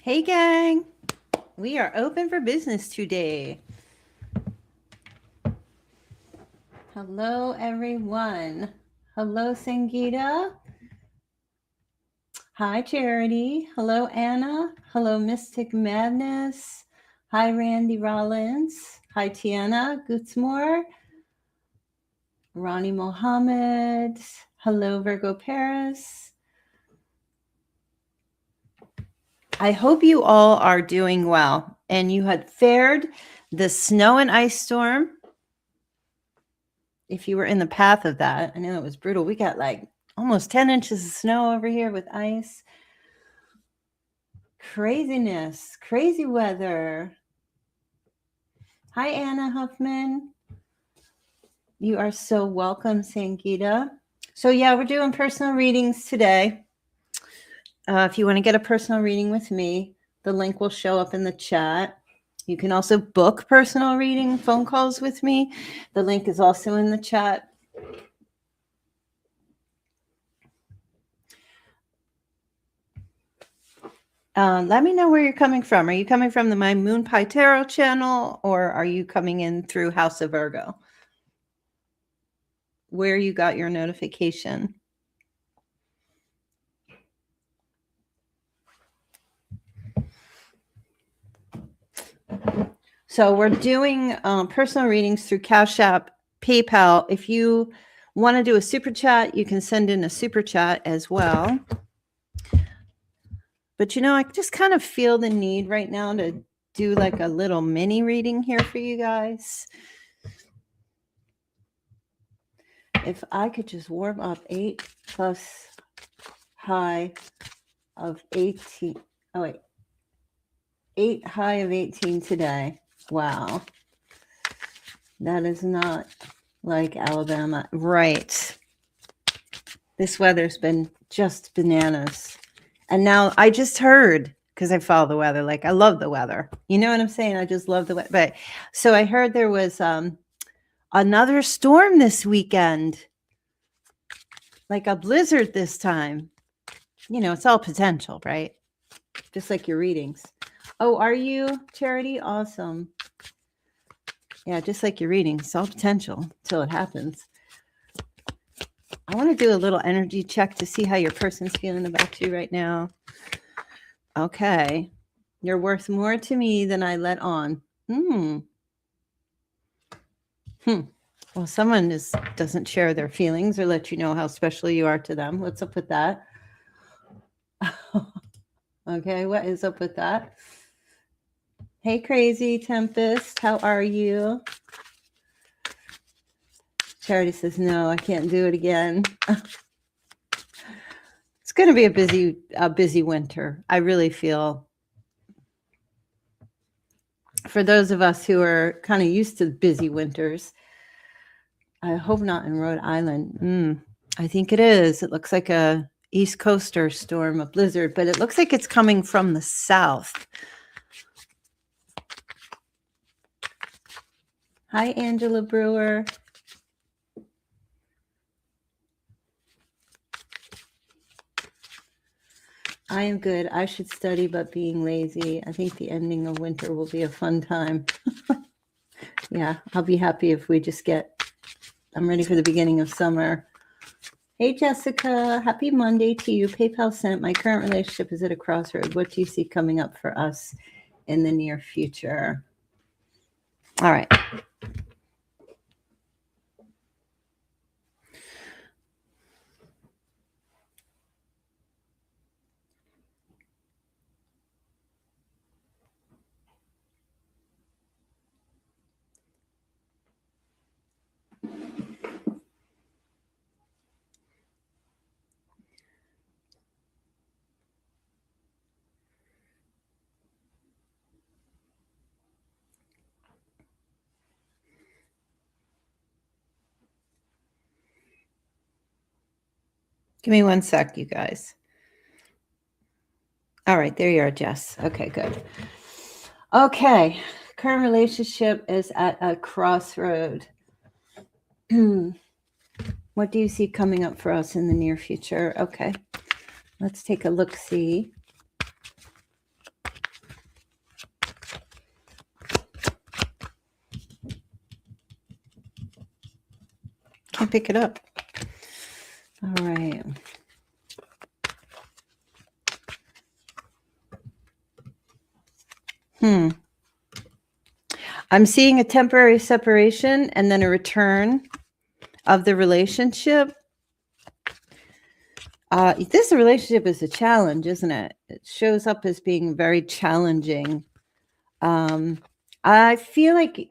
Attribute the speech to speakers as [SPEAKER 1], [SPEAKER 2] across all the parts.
[SPEAKER 1] Hey gang, we are open for business today. Hello everyone. Hello Sangeeta. Hi Charity. Hello Anna. Hello Mystic Madness. Hi Randy Rollins. Hi Tiana Gutzmore. Ronnie Mohammed. Hello Virgo Paris. I hope you all are doing well and you had fared the snow and ice storm. If you were in the path of that, I know it was brutal. We got like almost 10 inches of snow over here with ice. Craziness, crazy weather. Hi, Anna Huffman. You are so welcome, Sangeeta. So yeah, we're doing personal readings today. If you want to get a personal reading with me, the link will show up in the chat. You can also book personal reading phone calls with me. The link is also in the chat. Let me know where you're coming from. Are you coming from the My Moon Pie Tarot channel, or are you coming in through House of Virgo? Where you got your notification? So we're doing personal readings through Cash App, PayPal. If you want to do a super chat, you can send in a super chat as well. But I just kind of feel the need right now to do like a little mini reading here for you guys. If I could just warm up 8 plus high of 18. Oh, wait. 8 high of 18 today. Wow. That is not like Alabama. Right. This weather's been just bananas. And now I just heard, because I follow the weather, like I love the weather. You know what I'm saying? I just love the weather. But so I heard there was another storm this weekend, like a blizzard this time. It's all potential, right? Just like your readings. Oh, are you, Charity? Awesome. Yeah, just like your readings, it's all potential until it happens. I want to do a little energy check to see how your person's feeling about you right now. Okay. You're worth more to me than I let on. Well, someone doesn't share their feelings or let you know how special you are to them. What's up with that? Okay, what is up with that? Hey, Crazy Tempest, how are you? Charity says, no, I can't do it again. It's going to be a busy winter. I really feel. For those of us who are kind of used to busy winters, I hope not in Rhode Island. I think it is. It looks like a East Coaster storm, a blizzard, but it looks like it's coming from the south. Hi, Angela Brewer. I am good. I should study, but being lazy. I think the ending of winter will be a fun time. Yeah, I'll be happy if we just I'm ready for the beginning of summer. Hey, Jessica. Happy Monday to you. PayPal sent. My current relationship is at a crossroad. What do you see coming up for us in the near future? All right. Give me one sec, you guys. All right, there you are, Jess. Okay, good. Okay, current relationship is at a crossroad. What do you see coming up for us in the near future? Okay, let's take a look-see. can't pick it up. All right. I'm seeing a temporary separation and then a return of the relationship. This relationship is a challenge, isn't it? It shows up as being very challenging. I feel like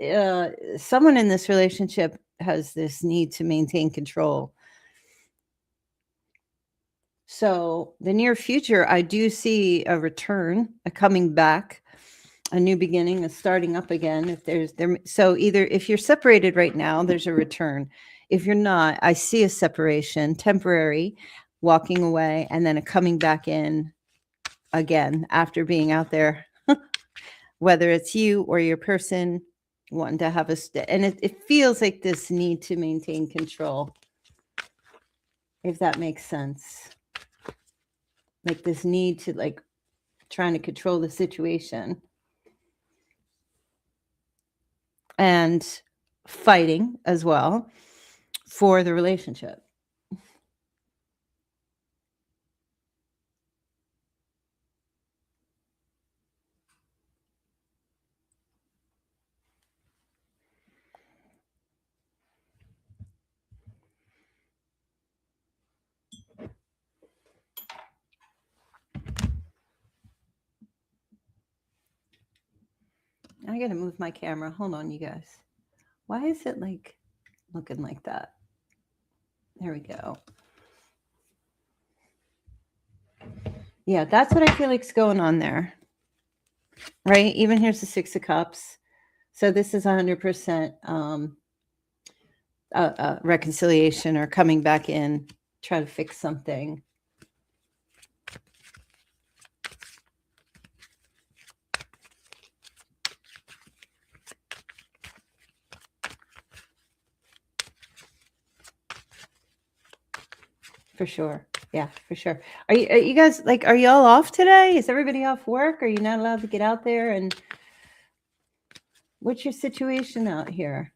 [SPEAKER 1] someone in this relationship has this need to maintain control. So the near future, I do see a return, a coming back, a new beginning, a starting up again. If there's there, so either if you're separated right now, there's a return. If you're not, I see a separation, temporary, walking away, and then a coming back in again after being out there. Whether it's you or your person wanting to have and it feels like this need to maintain control, if that makes sense. Like this need to like trying to control the situation and fighting as well for the relationship. I gotta move my camera. Hold on, you guys. Why is it like looking like that? There we go. Yeah, that's what I feel like's going on there. Right? Even here's the Six of Cups. So this is 100% reconciliation or coming back in, try to fix something. For sure. Yeah, for sure. Are you guys like, are y'all off today? Is everybody off work? Are you not allowed to get out there? And what's your situation out here?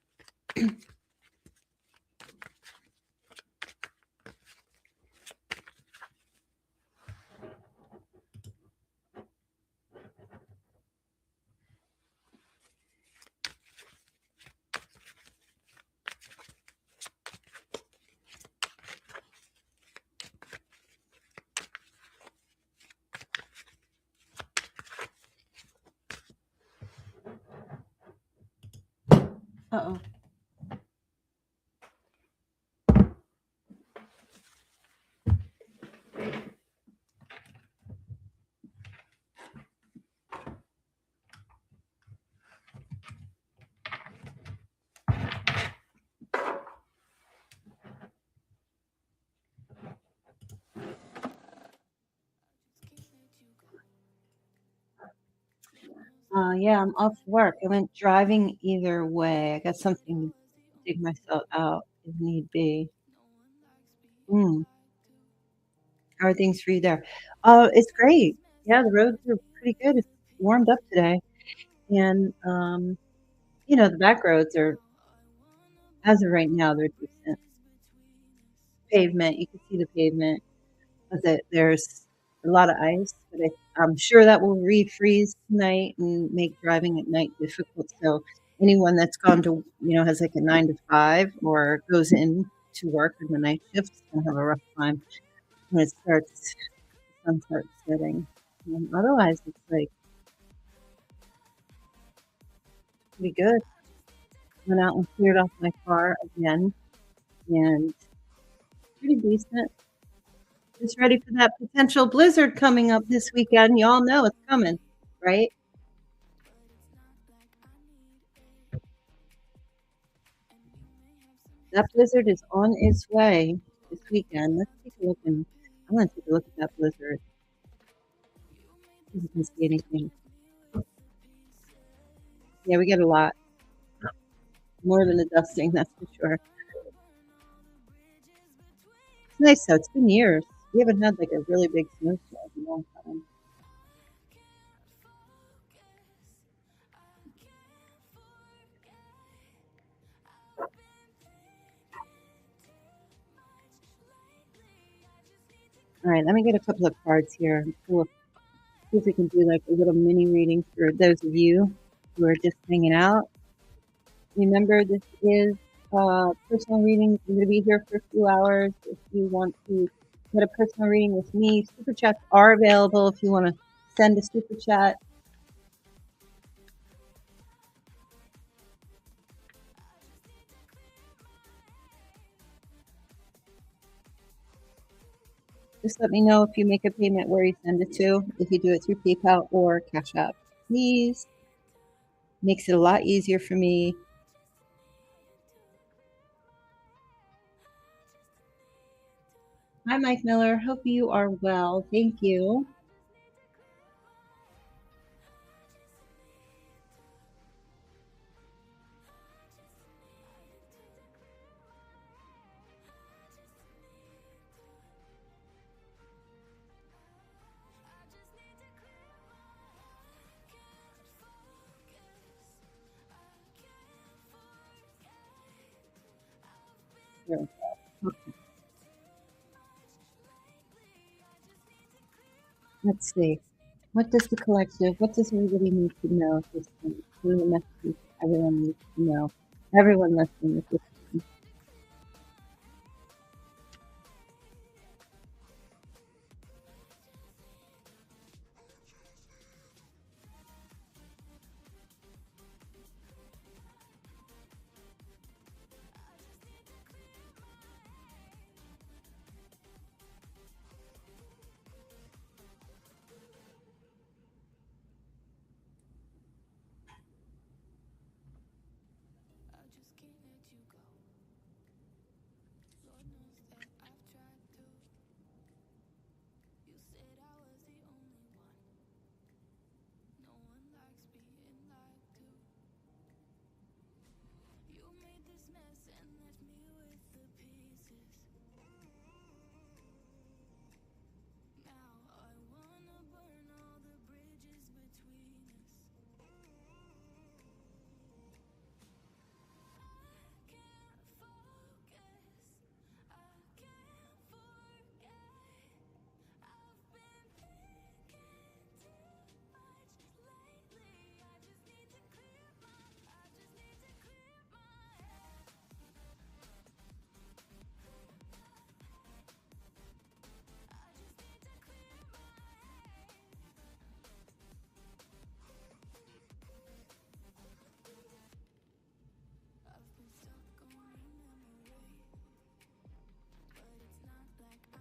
[SPEAKER 1] Uh-oh. Yeah, I'm off work. I went driving either way. I got something to dig myself out if need be. How are things for you there? It's great. Yeah, the roads are pretty good. It's warmed up today. And the back roads are, as of right now, they're decent. Pavement, you can see the pavement. But there's a lot of ice, but I'm sure that will refreeze tonight and make driving at night difficult. So anyone that's gone to, has like a 9 to 5 or goes in to work in the night shift is gonna have a rough time when the sun starts setting. Otherwise, it's like pretty good. Went out and cleared off my car again, and pretty decent. Just ready for that potential blizzard coming up this weekend. You all know it's coming, right? That blizzard is on its way this weekend. Let's take a look I'm going to take a look at that blizzard. See if you can see anything. Yeah, we get a lot. More than a dusting, that's for sure. It's nice though. It's been years. We haven't had like a really big snowstorm in a long time. All right, let me get a couple of cards here. We'll see if we can do like a little mini reading for those of you who are just hanging out. Remember, this is personal reading. I'm going to be here for a few hours. If you want to get a personal reading with me, super chats are available if you want to send a super chat. Just let me know if you make a payment where you send it to, if you do it through PayPal or Cash App. Please. Makes it a lot easier for me. Hi, Mike Miller. Hope you are well. Thank you. Okay. Let's see. What does the collective, what does everybody need to know at this point? What are the messages everyone needs to know? Everyone listening at this point.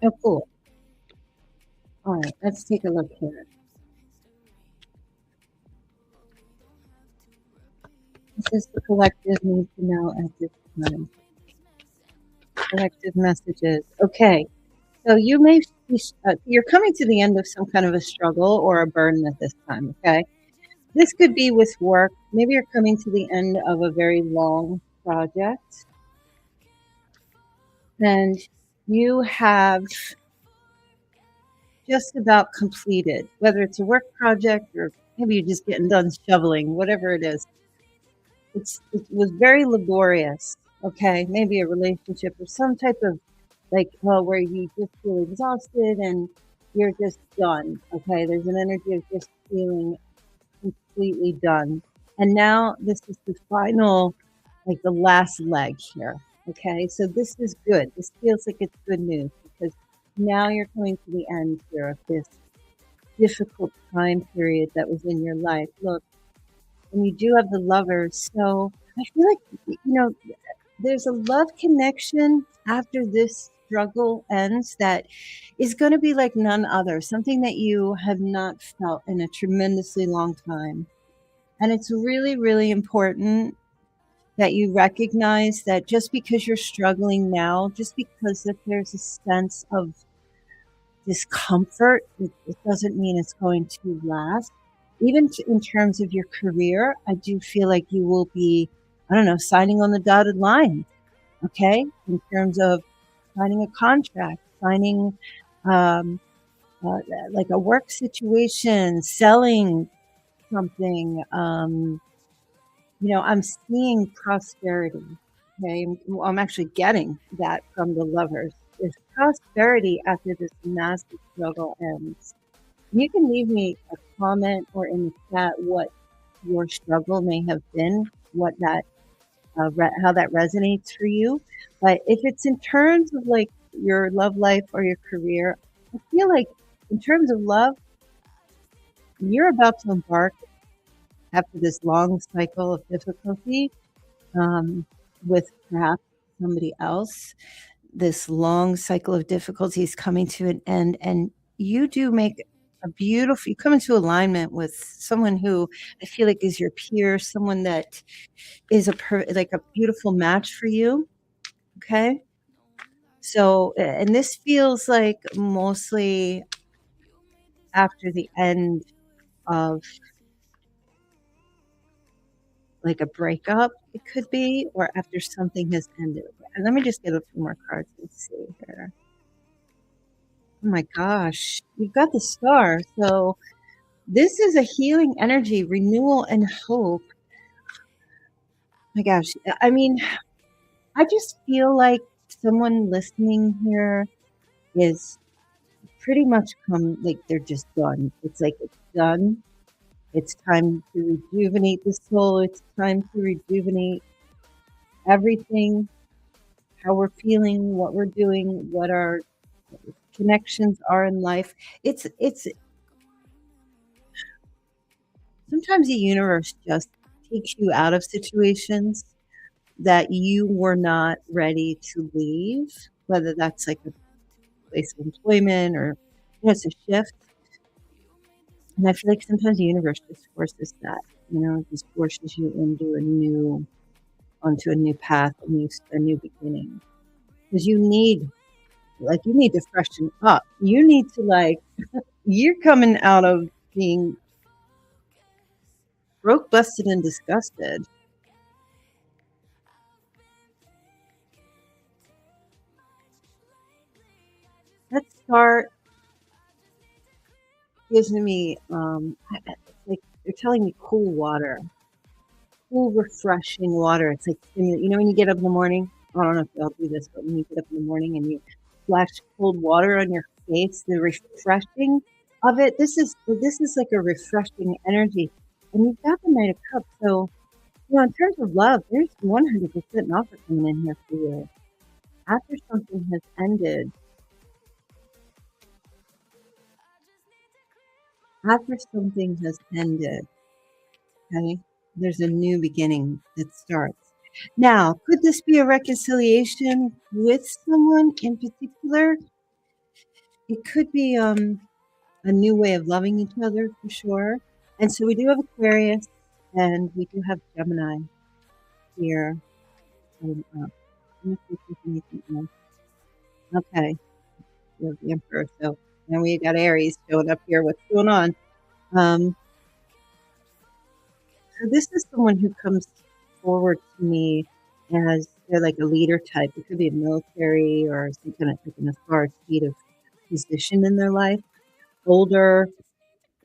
[SPEAKER 1] Oh, cool. All right, let's take a look here. This is the collective need to know at this time. Collective messages. Okay, so you may be, you're coming to the end of some kind of a struggle or a burden at this time, okay? This could be with work. Maybe you're coming to the end of a very long project and you have just about completed, whether it's a work project or maybe you're just getting done shoveling, whatever it is. It was very laborious, okay? Maybe a relationship or some type of like, well, where you just feel exhausted and you're just done, okay? There's an energy of just feeling completely done. And now this is the final, like the last leg here, okay? So this is good. This feels like it's good news because now you're coming to the end here of this difficult time period that was in your life. Look, and you do have the lovers. So I feel like, there's a love connection after this struggle ends that is going to be like none other, something that you have not felt in a tremendously long time. And it's really, really important that you recognize that just because you're struggling now, just because that there's a sense of discomfort, it doesn't mean it's going to last. Even in terms of your career, I do feel like you will be, I don't know, signing on the dotted line, okay? In terms of signing a contract, signing um, like a work situation, selling something. I'm seeing prosperity. Okay, I'm actually getting that from the lovers. prosperity after this massive struggle ends. You can leave me a comment or in the chat what your struggle may have been, what that how that resonates for you. But if it's in terms of like your love life or your career, I feel like in terms of love, you're about to embark after this long cycle of difficulty um, with perhaps somebody else. This long cycle of difficulties coming to an end, and you do make a beautiful. You come into alignment with someone who I feel like is your peer, someone that is like a beautiful match for you. Okay. So, and this feels like mostly after the end of like a breakup, it could be, or after something has ended. And let me just get a few more cards. Let's see here. Oh my gosh, you've got the star. So, this is a healing energy, renewal, and hope. My gosh, I mean, I just feel like someone listening here is pretty much like they're just done. It's like it's done. It's time to rejuvenate the soul. It's time to rejuvenate everything, how we're feeling, what we're doing, what our connections are in life. It's sometimes the universe just takes you out of situations that you were not ready to leave, whether that's like a place of employment or it's a shift. And I feel like sometimes the universe just forces that, just forces you onto a new path, a new beginning. Because you need to freshen up. You need to you're coming out of being broke, busted, and disgusted. That start gives me like they're telling me cool water, cool, refreshing water. It's like when you get up in the morning. I don't know if y'all do this, but when you get up in the morning and you splash cold water on your face, the refreshing of it. This is like a refreshing energy, and you've got the Knight of Cups. So in terms of love, there's 100% offer coming in here for you after something has ended. After something has ended, okay, there's a new beginning that starts. Now, could this be a reconciliation with someone in particular? It could be a new way of loving each other for sure. And so we do have Aquarius and we do have Gemini here. Okay, we have the Emperor. So now we got Aries showing up here. What's going on? So this is someone who comes forward to me as they're like a leader type. It could be a military or some kind of like an authoritative position in their life. Older.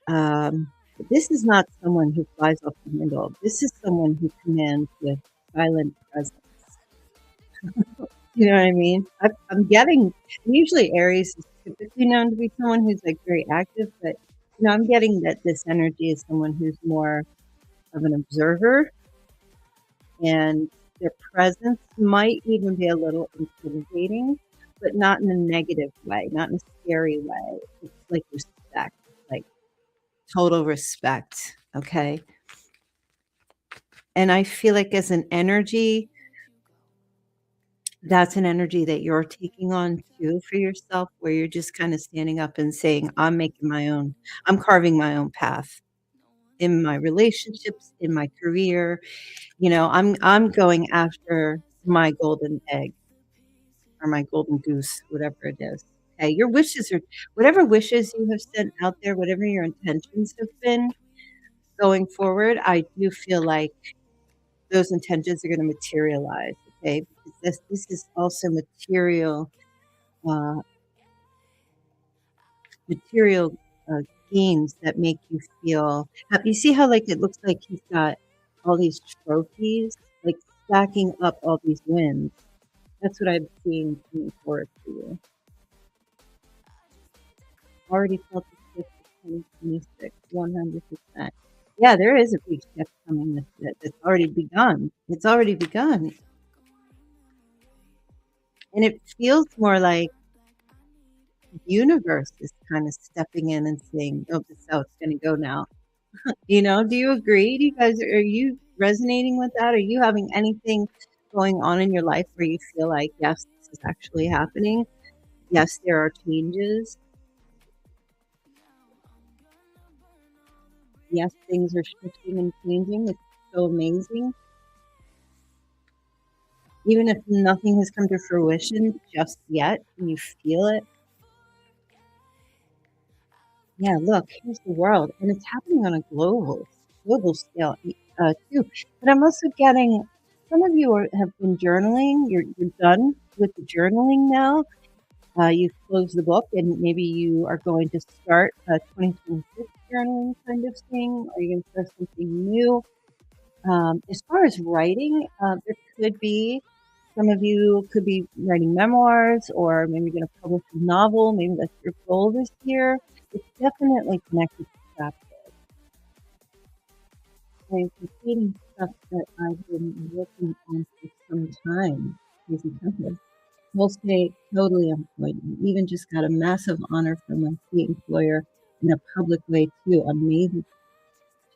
[SPEAKER 1] But this is not someone who flies off the handle. This is someone who commands with silent presence. You know what I mean? I'm getting. Usually Aries is typically known to be someone who's like very active, but I'm getting that this energy is someone who's more of an observer, and their presence might even be a little intimidating, but not in a negative way, not in a scary way. It's like respect, like total respect. Okay. And I feel like as an energy, that's an energy that you're taking on too for yourself, where you're just kind of standing up and saying, I'm carving my own path in my relationships, in my career. I'm going after my golden egg or my golden goose, whatever it is. Okay, your wishes are whatever wishes you have sent out there, whatever your intentions have been going forward. I do feel like those intentions are going to materialize. Okay, because this is also uh, material gains that make you feel happy. You see how like it looks like he's got all these trophies, like stacking up all these wins. That's what I'm seeing coming forward for you. already felt the shift of 2026, 100%. Yeah, there is a big shift coming that's already begun. It's already begun. And it feels more like the universe is kind of stepping in and saying, oh, this is how it's going to go now. Do you agree? Do you guys, are you resonating with that? Are you having anything going on in your life where you feel like, yes, this is actually happening? Yes, there are changes. Yes, things are shifting and changing. It's so amazing. Even if nothing has come to fruition just yet, and you feel it. Yeah, look, here's the world, and it's happening on a global scale too. But I'm also getting some of you have been journaling. You're done with the journaling now. You've closed the book, and maybe you are going to start a 2026 journaling kind of thing, or you're going to start something new. As far as writing, there could be some of you could be writing memoirs, or maybe you're going to publish a novel. Maybe that's your goal this year. It's definitely connected to chapter. I'm completing stuff that I've been working on for some time. Crazy company. We'll stay totally employed. Even just got a massive honor from my state employer in a public way too. Amazing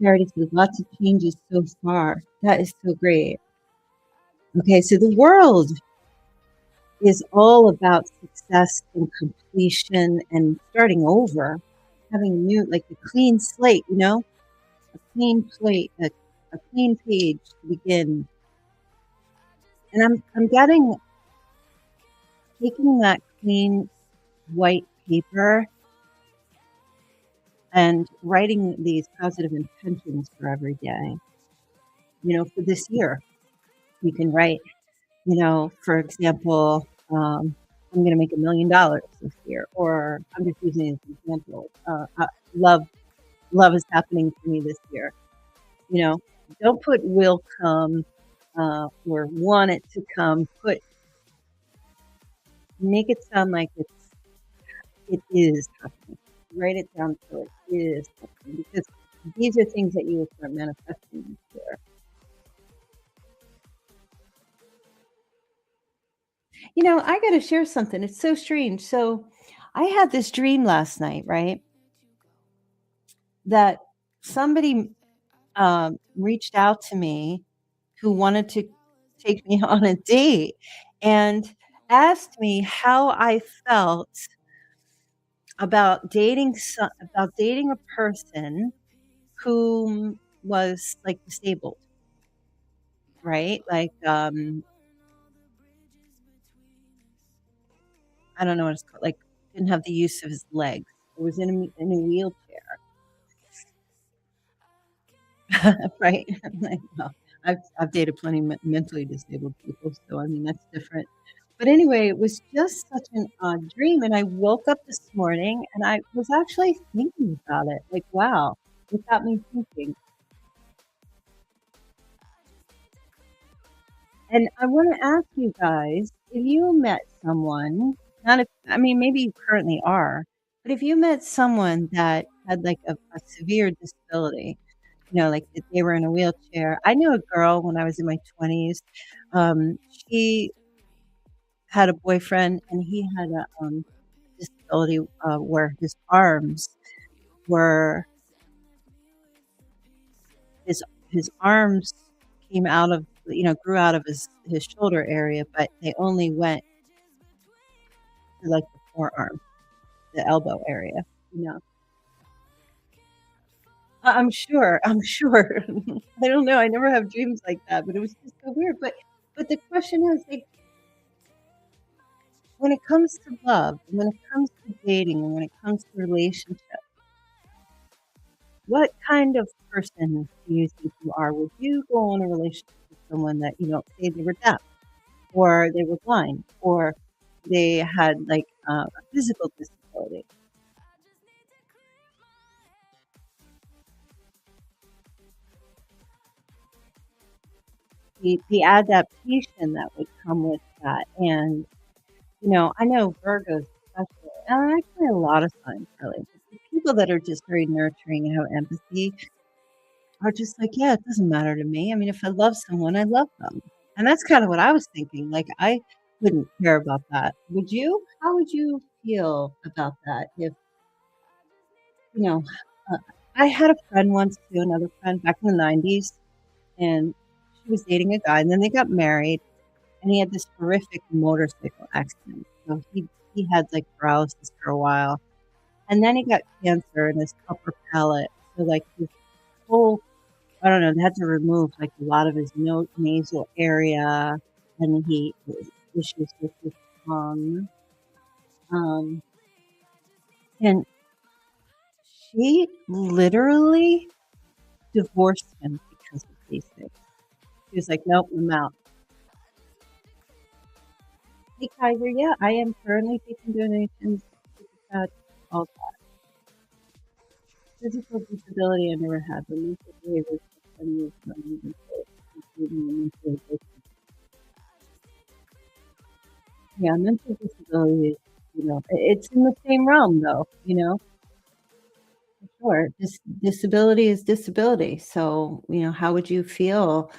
[SPEAKER 1] charity. So lots of changes so far. That is so great. Okay, so the world is all about success and completion and starting over, having a new, like a clean slate, a clean plate, a clean page to begin. And I'm taking that clean white paper and writing these positive intentions for every day, for this year. You can write, for example, I'm going to make $1 million this year, or I'm just using it as an example. Love is happening for me this year. Don't put will come or want it to come. Make it sound like it is happening. Write it down so it is happening, because these are things that you will start manifesting this year. I got to share something. It's so strange. So I had this dream last night, right? That somebody reached out to me who wanted to take me on a date and asked me how I felt about dating a person who was like disabled, right? Like I don't know what it's called, like didn't have the use of his legs. Or was in a wheelchair. Right? Like, well, I've dated plenty mentally disabled people, so I mean that's different. But anyway, it was just such an odd dream, and I woke up this morning and I was actually thinking about it. Like, wow, it got me thinking. And I want to ask you guys, if you met someone, not if I mean maybe you currently are, but if you met someone that had like a severe disability, like if they were in a wheelchair. I knew a girl when I was in my 20s. She had a boyfriend, and he had a disability where were his arms came out of grew out of his shoulder area, but they only went to like the forearm, the elbow area. You know, I'm sure. I'm sure. I don't know. I never have dreams like that, but it was just so weird. But the question is, like, when it comes to love, when it comes to dating, and when it comes to relationships, what kind of person do you think you are? Would you go on a relationship with someone that, say they were deaf, or they were blind, or they had like a physical disability? The adaptation that would come with that. And, I know Virgos especially. Actually, a lot of times, really. The people that are just very nurturing and have empathy are just like, "Yeah, it doesn't matter to me. I mean, if I love someone, I love them." And that's kinda what I was thinking, like, I wouldn't care about that. Would you? How would you feel about that if, you know, uh, I had a friend once too, another friend back in the '90s, and she was dating a guy, and then they got married, and he had this horrific motorcycle accident. So he had, like, paralysis for a while, and then he got cancer in his upper palate. So, like, his whole I don't know, they had to remove, like, a lot of his nasal area, and he issues with his tongue, um, and she literally divorced him because of these things. She was like, "Nope, I'm out." Hey, Kaiser, yeah, I am currently taking donations to the chat. All physical disability I never had, but mental behavior is including mental. Yeah, mental disability is, it's in the same realm though, for sure. Disability is disability. So, how would you feel?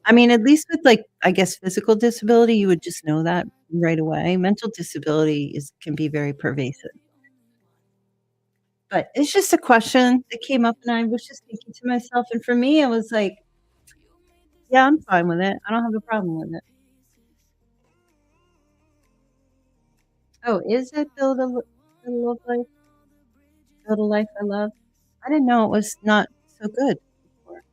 [SPEAKER 1] I mean, at least with like, I guess physical disability, you would just know that right away. Mental disability can be very pervasive. But it's just a question that came up and I was just thinking to myself. And for me, I was like, yeah, I'm fine with it. I don't have a problem with it. Oh, is it build a life, build a life I love? I didn't know it was not so good before.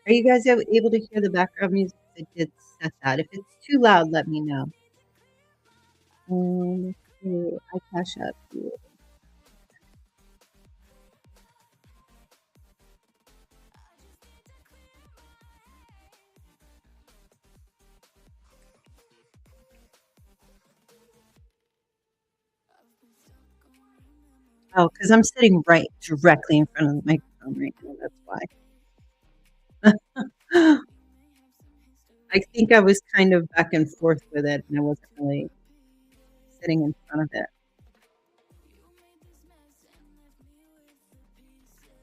[SPEAKER 1] Are you guys able to hear the background music? I did set that. If it's too loud, let me know. Let's see. I cash out you. Oh, because I'm sitting right directly in front of the microphone right now. That's why. I think I was kind of back and forth with it, and I wasn't really sitting in front of it.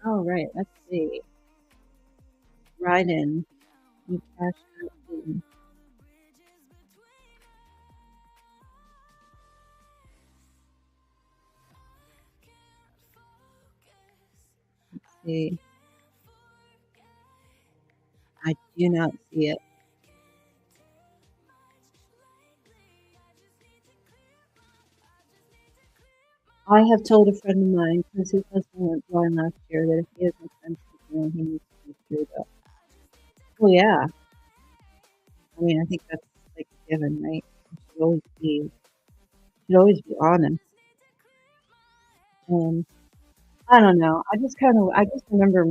[SPEAKER 1] Oh, right. Let's see. Right in. You cash out you. Let's see. I do not see it. I have told a friend of mine, because his husband went blind last year, that if he has no friends to join, he needs to be screwed up. Well, yeah. I mean, I think that's like a given, right? You should always be honest. And I don't know. I just remember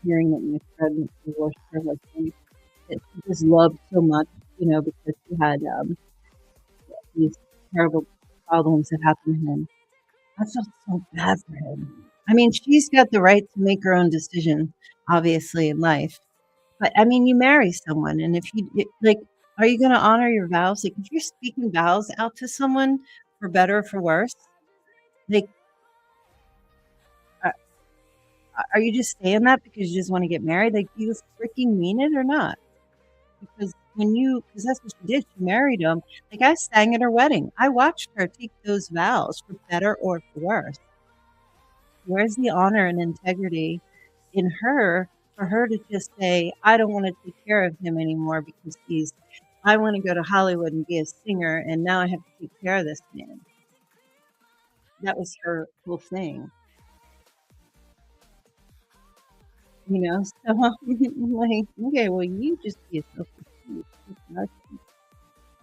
[SPEAKER 1] hearing that my friend divorced her husband that she just loved so much, because he had these terrible problems that happened to him. I felt so bad for him. I mean, she's got the right to make her own decision, obviously, in life. But I mean, you marry someone, and if like, are you going to honor your vows? Like, if you're speaking vows out to someone for better or for worse, like, are, are you just saying that because you just want to get married? Like, do you freaking mean it or not? Because that's what she did. She married him. Like, I sang at her wedding. I watched her take those vows for better or for worse. Where's the honor and integrity in her for her to just say, I don't want to take care of him anymore because I want to go to Hollywood and be a singer, and now I have to take care of this man. That was her whole thing, you know? So I'm like, okay, well, you just be a selfish.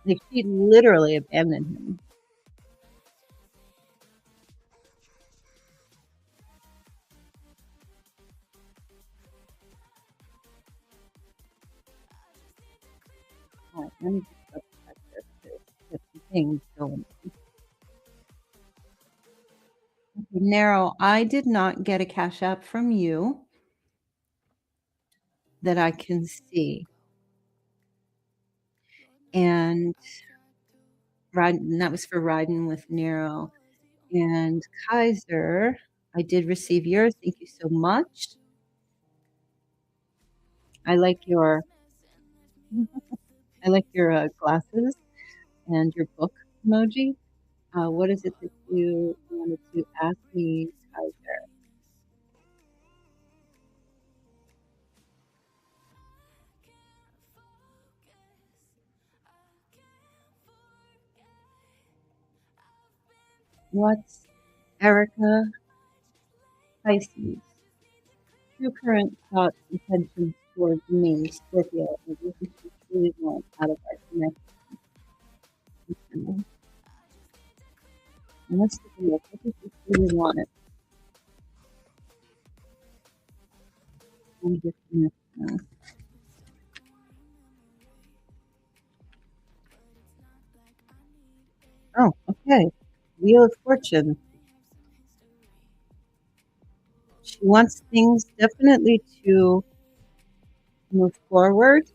[SPEAKER 1] Like, she literally abandoned him. Like, let me just double check this because there's some things going on. Okay, Nero, I did not get a cash app from you. that I can see. And and that was for riding with Nero. And Kaiser, I did receive yours. Thank you so much. I like your I like your glasses and your book emoji. What is it that you wanted to ask me, Kaiser? What's Erica Pisces? True current thoughts, intentions towards me, Scorpio, and what does she truly want out of our connection? And let's take a look. What does she truly want out of your connection? Oh, okay. Wheel of Fortune. She wants things definitely to move forward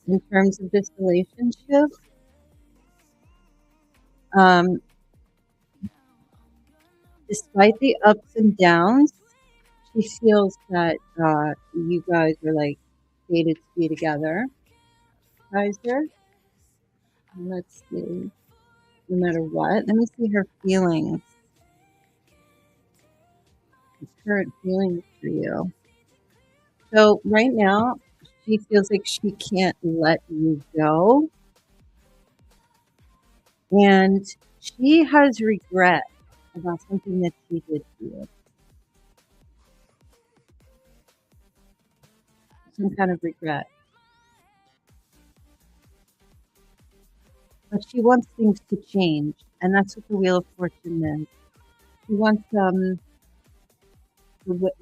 [SPEAKER 1] in terms of this relationship. Um, Despite the ups and downs, she feels that you guys are like fated to be together. Kaiser, let's see. No matter what, let me see her feelings, current feelings for you. So right now, she feels like she can't let you go, and she has regret about something that she did to you. Some kind of regret. But she wants things to change, and that's what the Wheel of Fortune is. She wants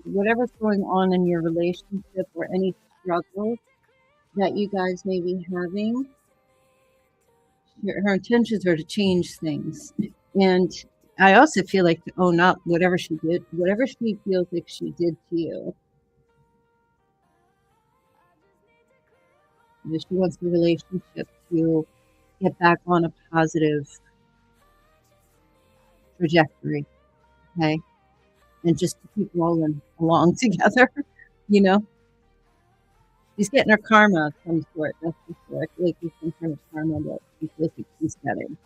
[SPEAKER 1] whatever's going on in your relationship or any struggles that you guys may be having. Her intentions are to change things, and I also feel like to own up whatever she did, whatever she feels like she did to you. She wants the relationship to get back on a positive trajectory, okay, and just to keep rolling along together, you know. She's getting her karma of some sort. That's for sure. I feel like there's some kind of karma that she feels like she's getting.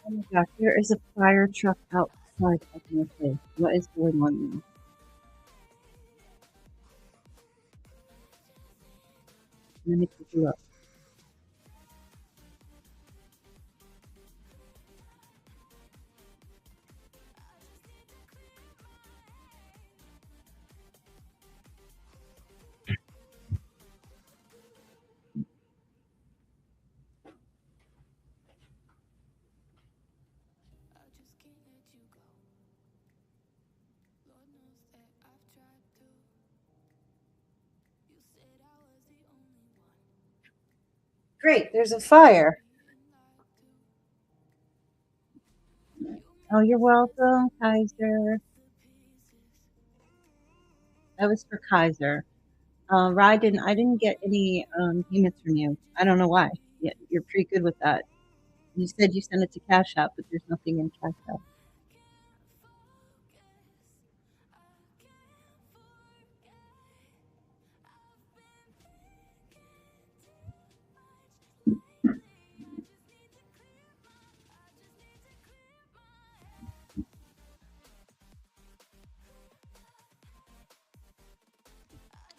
[SPEAKER 1] Oh my gosh, there is a fire truck outside of my place. What is going on now? Let me take a look. Great, there's a fire. Oh, you're welcome, Kaiser. That was for Kaiser. Ryden, I didn't get any payments from you. I don't know why. Yeah, you're pretty good with that. You said you sent it to Cash App, but there's nothing in Cash App.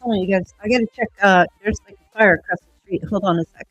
[SPEAKER 1] Hold on, you guys. I gotta check. There's like a fire across the street. Hold on a sec.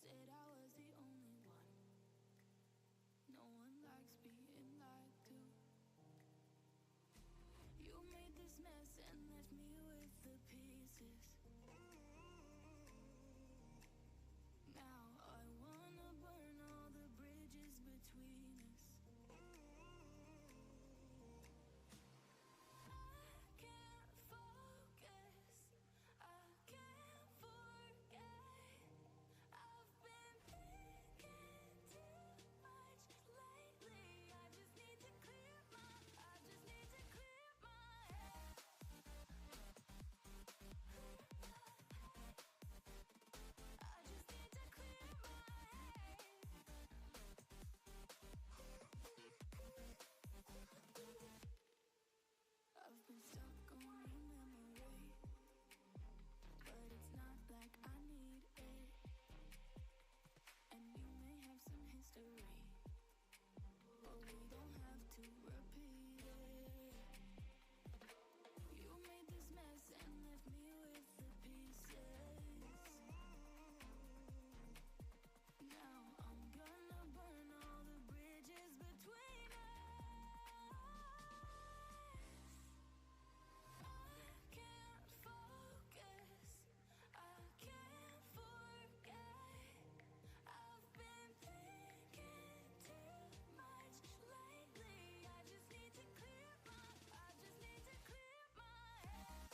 [SPEAKER 2] said I was the only one. No one likes being lied to. You made this mess and left me with the pieces. Now I wanna burn all the bridges between us. I can't focus, I can't forget. I've been thinking too much lately. I just need to clear my head. I just need to clear my head. I've been stuck on your memory, but it's not like I need it. And you may have some history, but we don't have to repeat it. You made this mess and left me with the pieces. Now I'm gonna burn all the bridges between us. I can't focus, I can't forget. I've been thinking too much lately. I just need to clear my head. I just need to clear my head.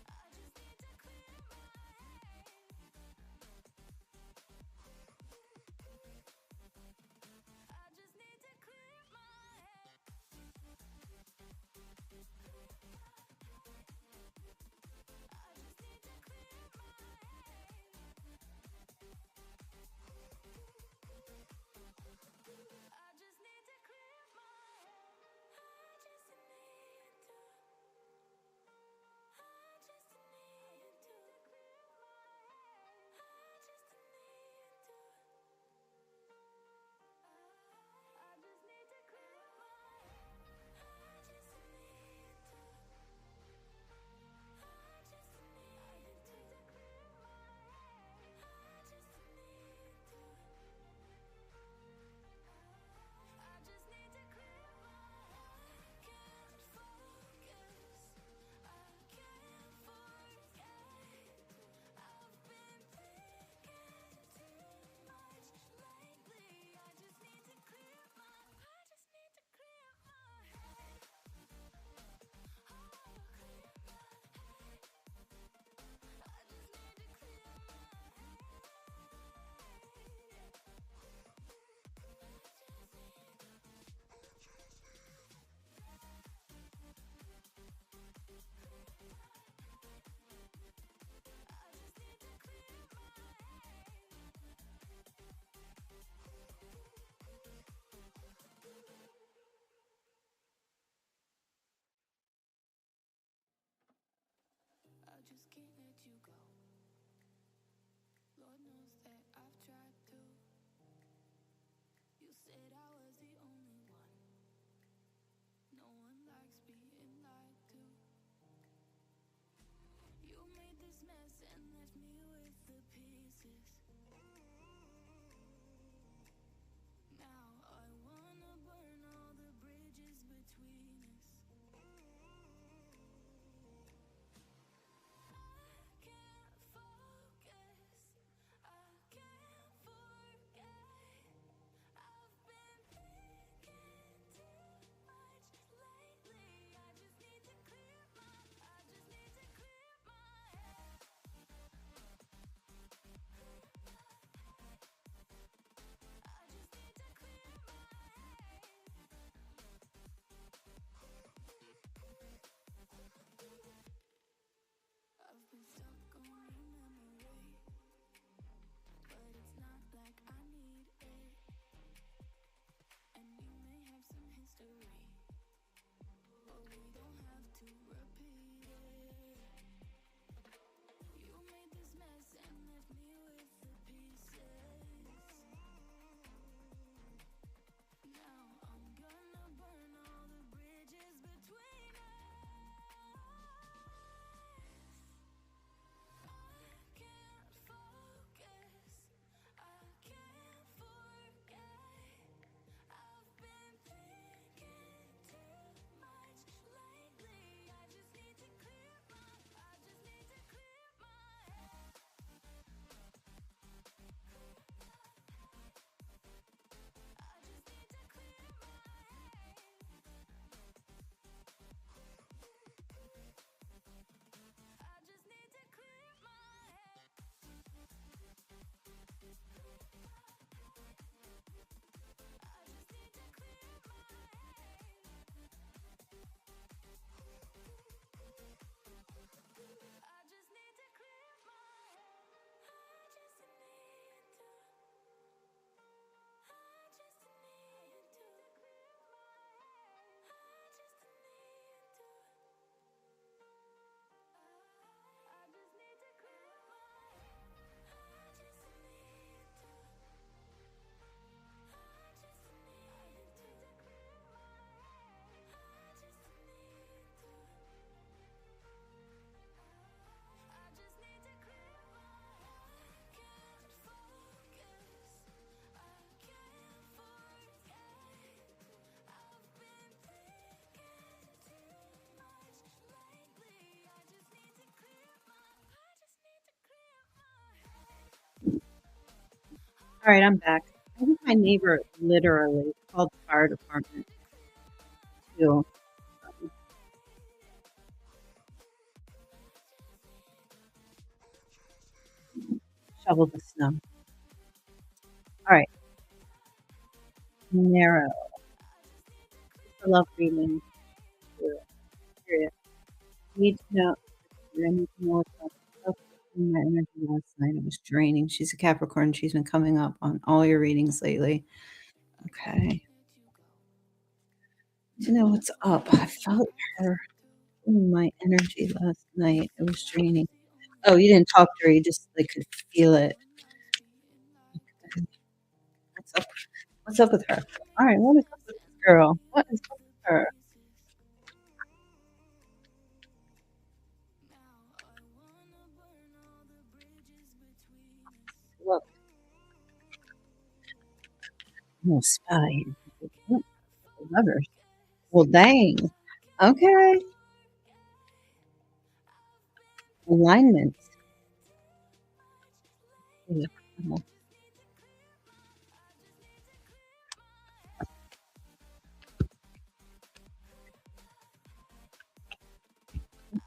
[SPEAKER 2] I just need to clear my head. I just need to clear my head. I just need to clear my head. I just need to. I just need to clear my head. I just need to. I just need to clear my head. I just need to. I just need to clear my head. I just need to. I just need to clear my head. I can't focus, I can't forget. I've been thinking too much lately. I just need to clear my head. Oh, clear my head. I just need to clear my head. I just need to clear my head. I just can't let you go. Lord knows that I've tried to. You said I was the only one. No one likes being lied to. You made this mess and left me with the pieces. Now I wanna burn all the bridges between us. I can't
[SPEAKER 3] All right, I'm back. I think my neighbor literally called the fire department to shovel the snow. All right, narrow. I love reading. Period. Need to know. I need to know what's up. My energy last night. It was draining. She's a Capricorn. She's been coming up on all your readings lately. Okay. To know what's up. I felt her in my energy last night. It was draining. Oh, you didn't talk to her. You just like could feel it. What's up? What's up with her? All right. What is up with this girl? What is up with her? Look, no spy. Lovers. Well, dang. Okay. Alignment. Yeah.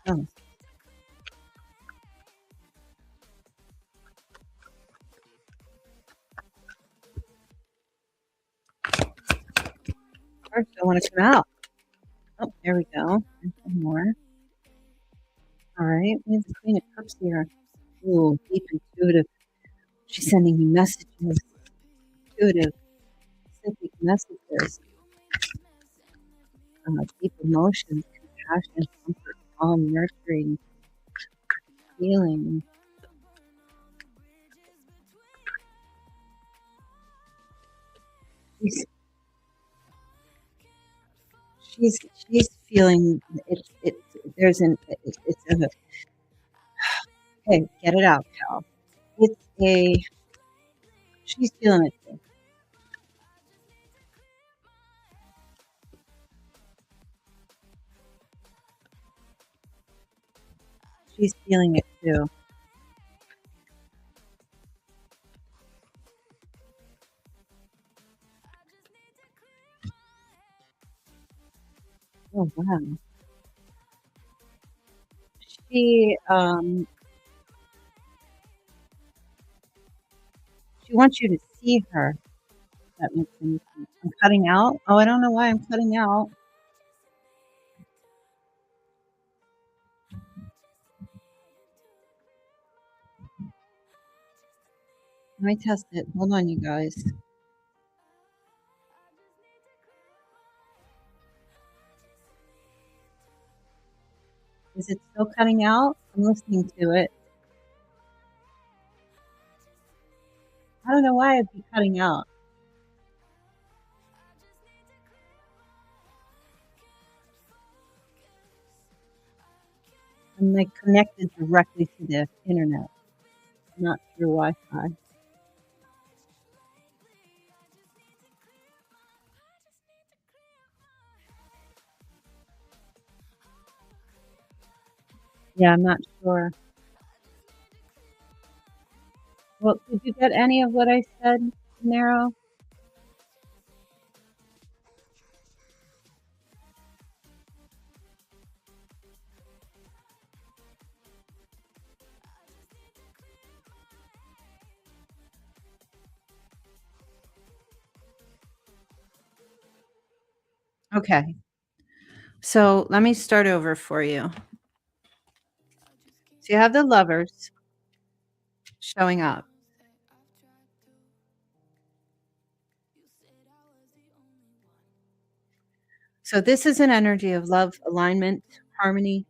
[SPEAKER 3] Oh, first, I want to come out. Oh, there we go. There's some more. All right. We have the Queen of Cups here. Ooh, deep intuitive. She's sending you messages. Intuitive, specific messages. Deep emotions, compassion, comfort, calm, nurturing, healing. She's she's feeling it. There's an it's a hey, get it out, Cal. It's a she's feeling it too. She's feeling it too. Oh wow. She um she wants you to see her. If that makes any sense. I'm cutting out. Oh, I don't know why I'm cutting out. Let me test it. Hold on, you guys. Is it still cutting out? I'm listening to it. I don't know why it'd be cutting out. I'm like connected directly to the internet, not through Wi-Fi. Yeah, I'm not sure. Well, did you get any of what I said, Nero? Okay. So let me start over for you. So you have the lovers showing up. So this is an energy of love, alignment, harmony.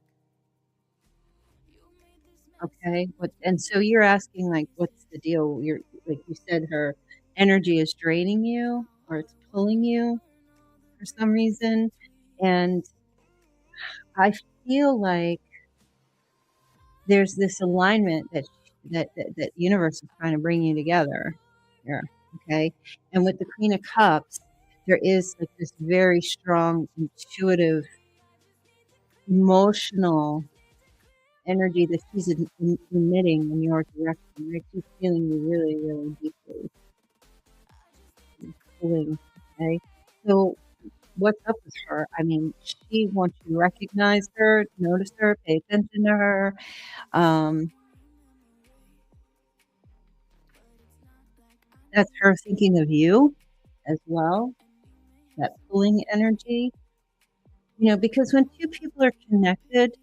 [SPEAKER 3] Okay. And so you're asking like, what's the deal? You're like you said, her energy is draining you or it's pulling you for some reason. And I feel like there's this alignment that universe is trying to bring you together here. Okay. And with the Queen of Cups, there is like this very strong, intuitive, emotional energy that she's emitting in your direction. Right? She's feeling you really, really deeply. pulling. Okay. So what's up with her? I mean, she wants you to recognize her, notice her, pay attention to her. Um, that's her thinking of you as well, that pulling energy. Because when two people are connected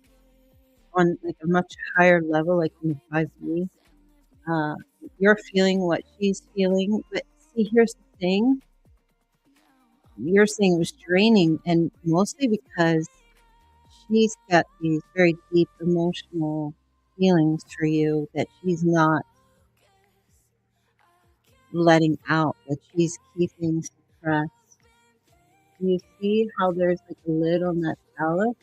[SPEAKER 3] on like a much higher level, like in the 5D, uh, you're feeling what she's feeling. But see, here's the thing. You're saying it was draining, and mostly because she's got these very deep emotional feelings for you that she's not letting out, that she's keeping suppressed. Do you see how there's like a lid on that chalice?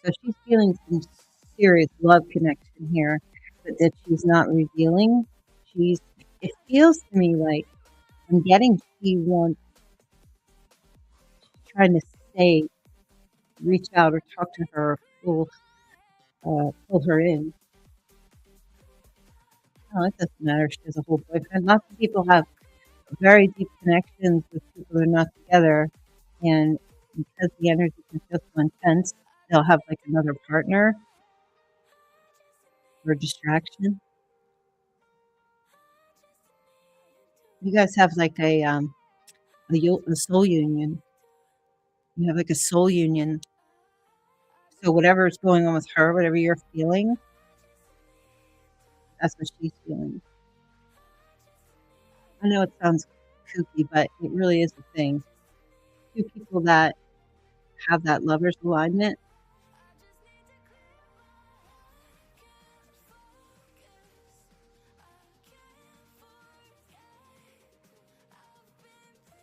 [SPEAKER 3] So she's feeling some serious love connection here, but that she's not revealing. It feels to me like I'm getting she wants, trying to say, reach out or talk to her, pull her in. Oh, it doesn't matter. She has a whole boyfriend. Lots of people have very deep connections with people who are not together, and because the energy can feel so intense, they'll have like another partner or distraction. You guys have like a soul union. You have like a soul union. So whatever's going on with her, whatever you're feeling, that's what she's feeling. I know it sounds kooky, but it really is a thing. Two people that have that lover's alignment,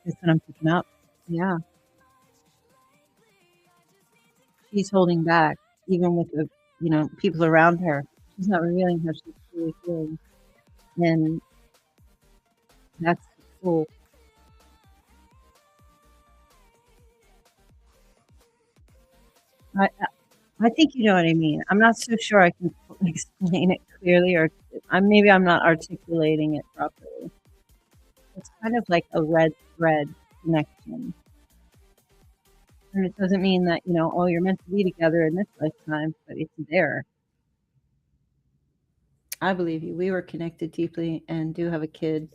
[SPEAKER 3] is what I'm picking up. Yeah, she's holding back, even with the people around her. She's not revealing how she's really feeling, and that's cool. I I think you know what I mean. I'm not so sure I can explain it clearly, or maybe I'm not articulating it properly. It's kind of like a red thread connection. And it doesn't mean that, oh, you're meant to be together in this lifetime, but it's there.
[SPEAKER 1] I believe you. We were connected deeply and do have a kid,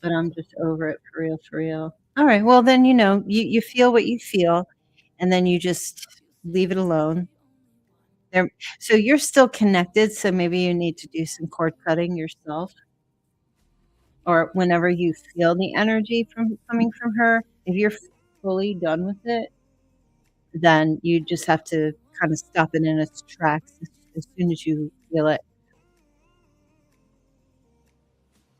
[SPEAKER 1] but I'm just over it for real, for real.
[SPEAKER 3] All right. Well, then, you feel what you feel, and then you just leave it alone. There, so you're still connected. So maybe you need to do some cord cutting yourself, or whenever you feel the energy from coming from her. If you're fully done with it, then you just have to kind of stop it in its tracks as soon as you feel it.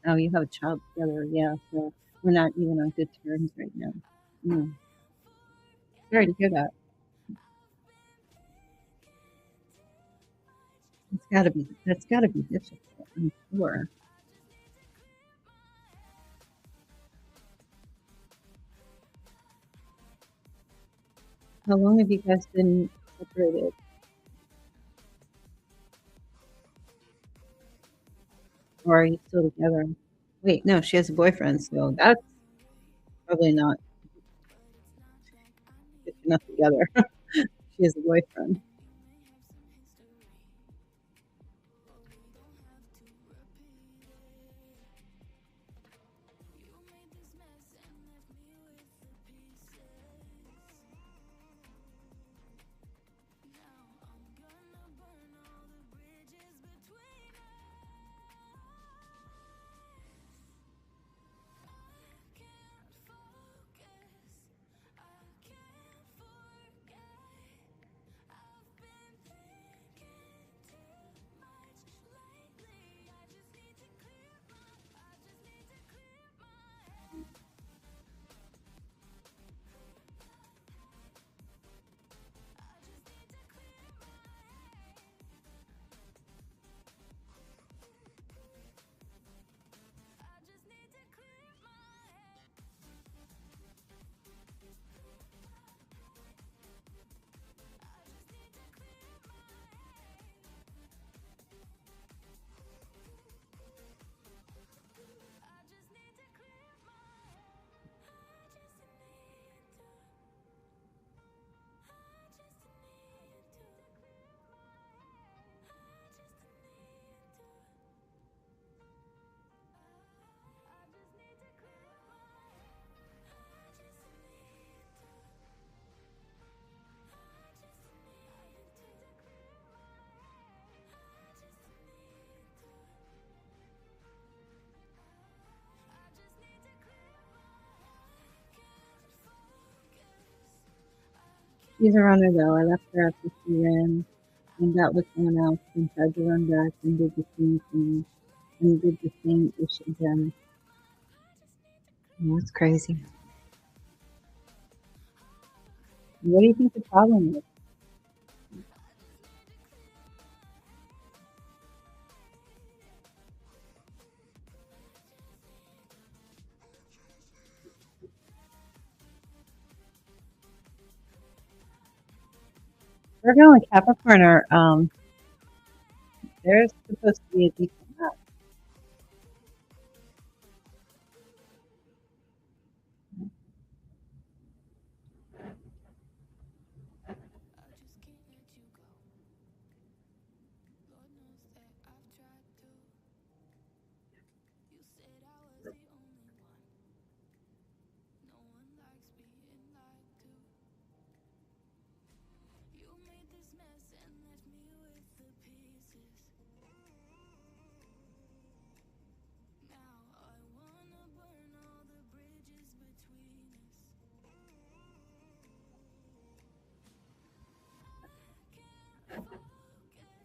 [SPEAKER 3] Oh, you have a child together, yeah. So we're not even on good terms right now. Mm. Sorry to hear that. That's gotta be difficult, I'm sure. How long have you guys been separated? Or are you still together? Wait, no, she has a boyfriend, so that's probably not good enough together. She has a boyfriend. She's a runner though. I left her after she ran and got with someone else and tried to run back and did the same thing and did the same issue again. That's crazy. What do you think the problem is? Virgo and Capricorn are they're supposed to be a decent match.
[SPEAKER 2] I just can't let you go. Lord knows that I've tried to. You said I was the only one. No one likes being lied to. You made this mess and left me with the pieces. Now I wanna burn all the bridges between us. I can't focus. I can't forget. I've been thinking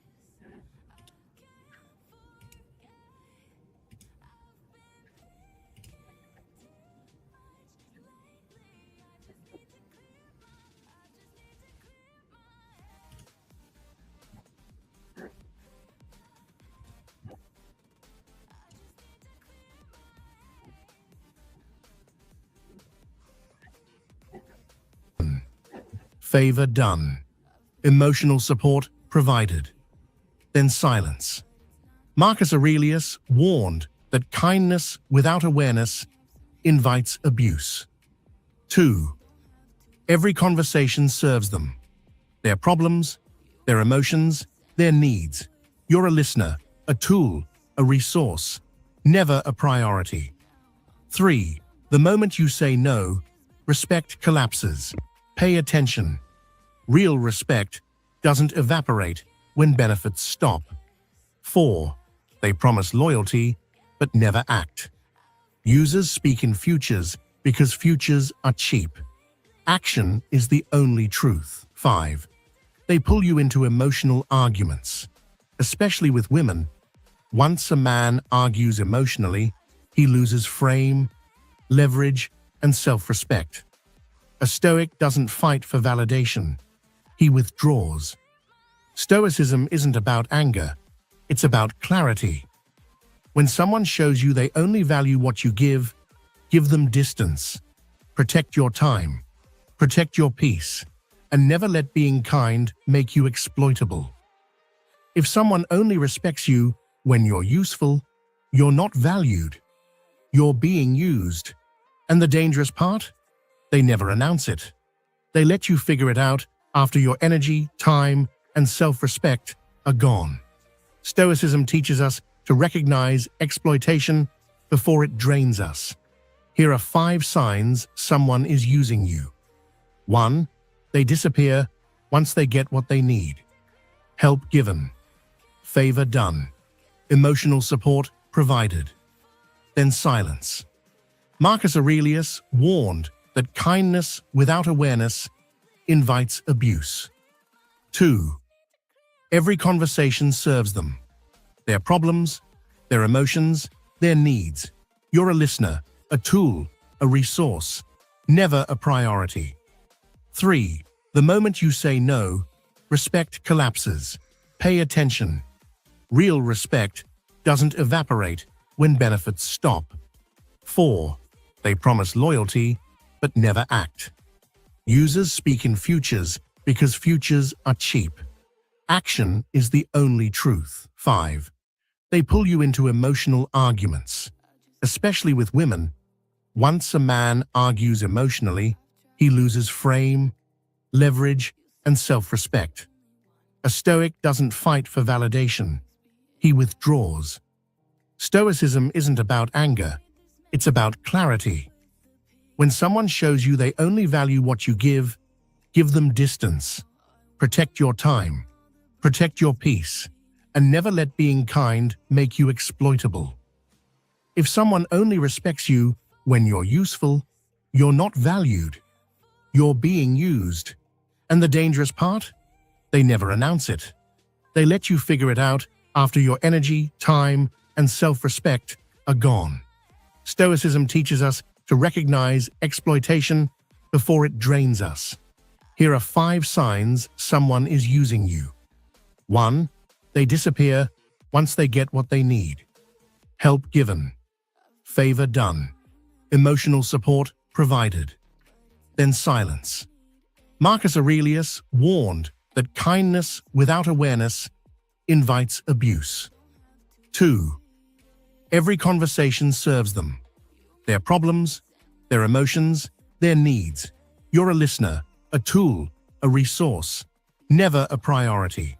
[SPEAKER 2] too much lately. I just need to clear my
[SPEAKER 4] Favor done. Emotional support provided. Then silence. Marcus Aurelius warned that kindness without awareness invites abuse. 2. Every conversation serves them. Their problems, their emotions, their needs. You're a listener, a tool, a resource, never a priority. 3. The moment you say no, respect collapses. Pay attention. Real respect doesn't evaporate when benefits stop. 4. They promise loyalty, but never act. Users speak in futures because futures are cheap. Action is the only truth. 5. They pull you into emotional arguments, especially with women. Once a man argues emotionally, he loses frame, leverage, and self-respect. A Stoic doesn't fight for validation. He withdraws. Stoicism isn't about anger. It's about clarity. When someone shows you they only value what you give them distance. Protect your time. Protect your peace. And never let being kind make you exploitable. If someone only respects you when you're useful, you're not valued. You're being used. And the dangerous part? They never announce it. They let you figure it out after your energy, time, and self-respect are gone. Stoicism teaches us to recognize exploitation before it drains us. Here are 5 signs someone is using you. 1. They disappear once they get what they need. Help given. Favor done. Emotional support provided. Then silence. Marcus Aurelius warned that kindness without awareness invites abuse. 2. Every conversation serves them. Their problems, their emotions, their needs. You're a listener, a tool, a resource, never a priority. 3. The moment you say no, respect collapses. Pay attention. Real respect doesn't evaporate when benefits stop. 4. They promise loyalty, but never act. Users speak in futures because futures are cheap. Action is the only truth. 5. They pull you into emotional arguments, especially with women. Once a man argues emotionally, he loses frame, leverage, and self-respect. A Stoic doesn't fight for validation. He withdraws. Stoicism isn't about anger. It's about clarity. When someone shows you they only value what you give them distance. Protect your time. Protect your peace. And never let being kind make you exploitable. If someone only respects you when you're useful, you're not valued. You're being used. And the dangerous part? They never announce it. They let you figure it out after your energy, time, and self-respect are gone. Stoicism teaches us to recognize exploitation before it drains us. Here are 5 signs someone is using you. 1. They disappear once they get what they need. Help given. Favor done. Emotional support provided. Then silence. Marcus Aurelius warned that kindness without awareness invites abuse. 2. Every conversation serves them. Their problems, their emotions, their needs. You're a listener, a tool, a resource, never a priority.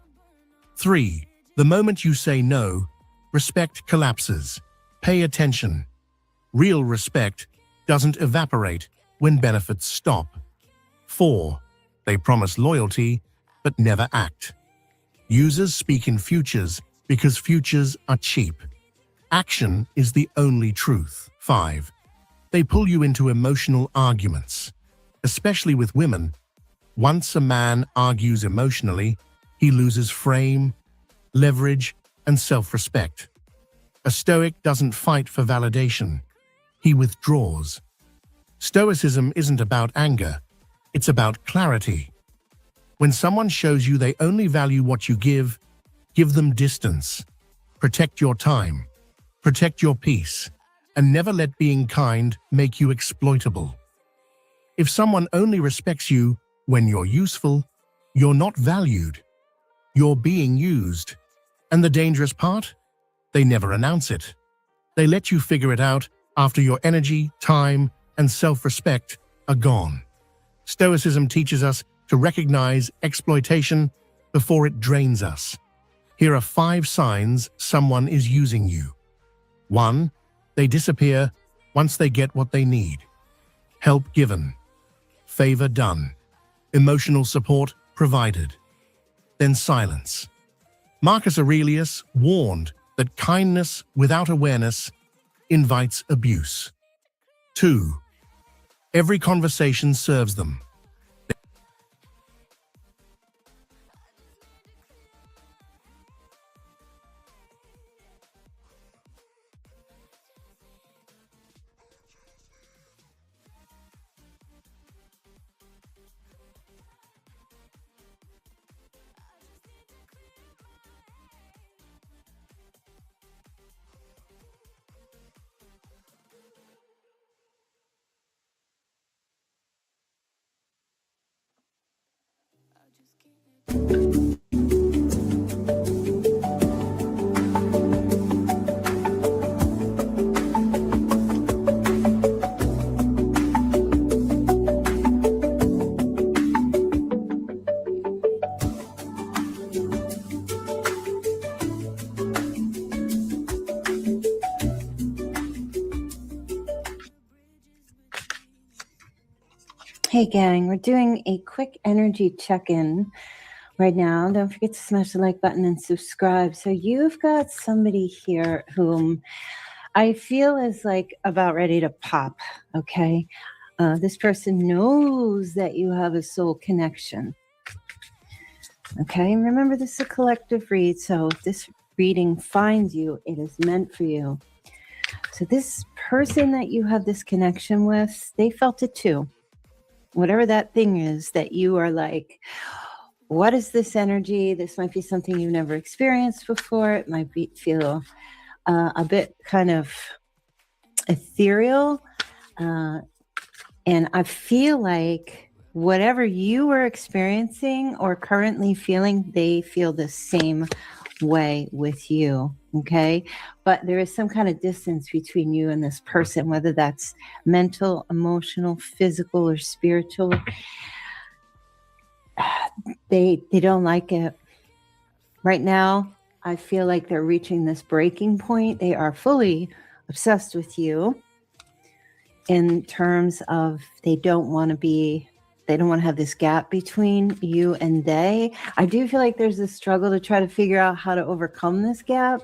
[SPEAKER 4] 3. The moment you say no, respect collapses. Pay attention. Real respect doesn't evaporate when benefits stop. 4. They promise loyalty, but never act. Users speak in futures because futures are cheap. Action is the only truth. 5. They pull you into emotional arguments. Especially with women, once a man argues emotionally, he loses frame, leverage, and self-respect. A Stoic doesn't fight for validation. He withdraws. Stoicism isn't about anger. It's about clarity. When someone shows you they only value what you give them distance. Protect your time. Protect your peace. And never let being kind make you exploitable. If someone only respects you when you're useful, you're not valued. You're being used. And the dangerous part? They never announce it. They let you figure it out after your energy, time, and self-respect are gone. Stoicism teaches us to recognize exploitation before it drains us. Here are 5 signs someone is using you. 1. They disappear once they get what they need. Help given. Favor done. Emotional support provided. Then silence. Marcus Aurelius warned that kindness without awareness invites abuse. 2. Every conversation serves them.
[SPEAKER 1] Hey gang, we're doing a quick energy check-in right now. Don't forget to smash the like button and subscribe. So you've got somebody here whom I feel is like about ready to pop, okay? This person knows that you have a soul connection. Okay, and remember this is a collective read, so if this reading finds you, it is meant for you. So this person that you have this connection with, they felt it too. Whatever that thing is that you are like, what is this energy? This might be something you've never experienced before. It might feel a bit kind of ethereal. And I feel like whatever you were experiencing or currently feeling, they feel the same way with you. Okay. But there is some kind of distance between you and this person, whether that's mental, emotional, physical, or spiritual. They don't like it. Right now, I feel like they're reaching this breaking point. They are fully obsessed with you in terms of they don't want to have this gap between you and they. I do feel like there's a struggle to try to figure out how to overcome this gap,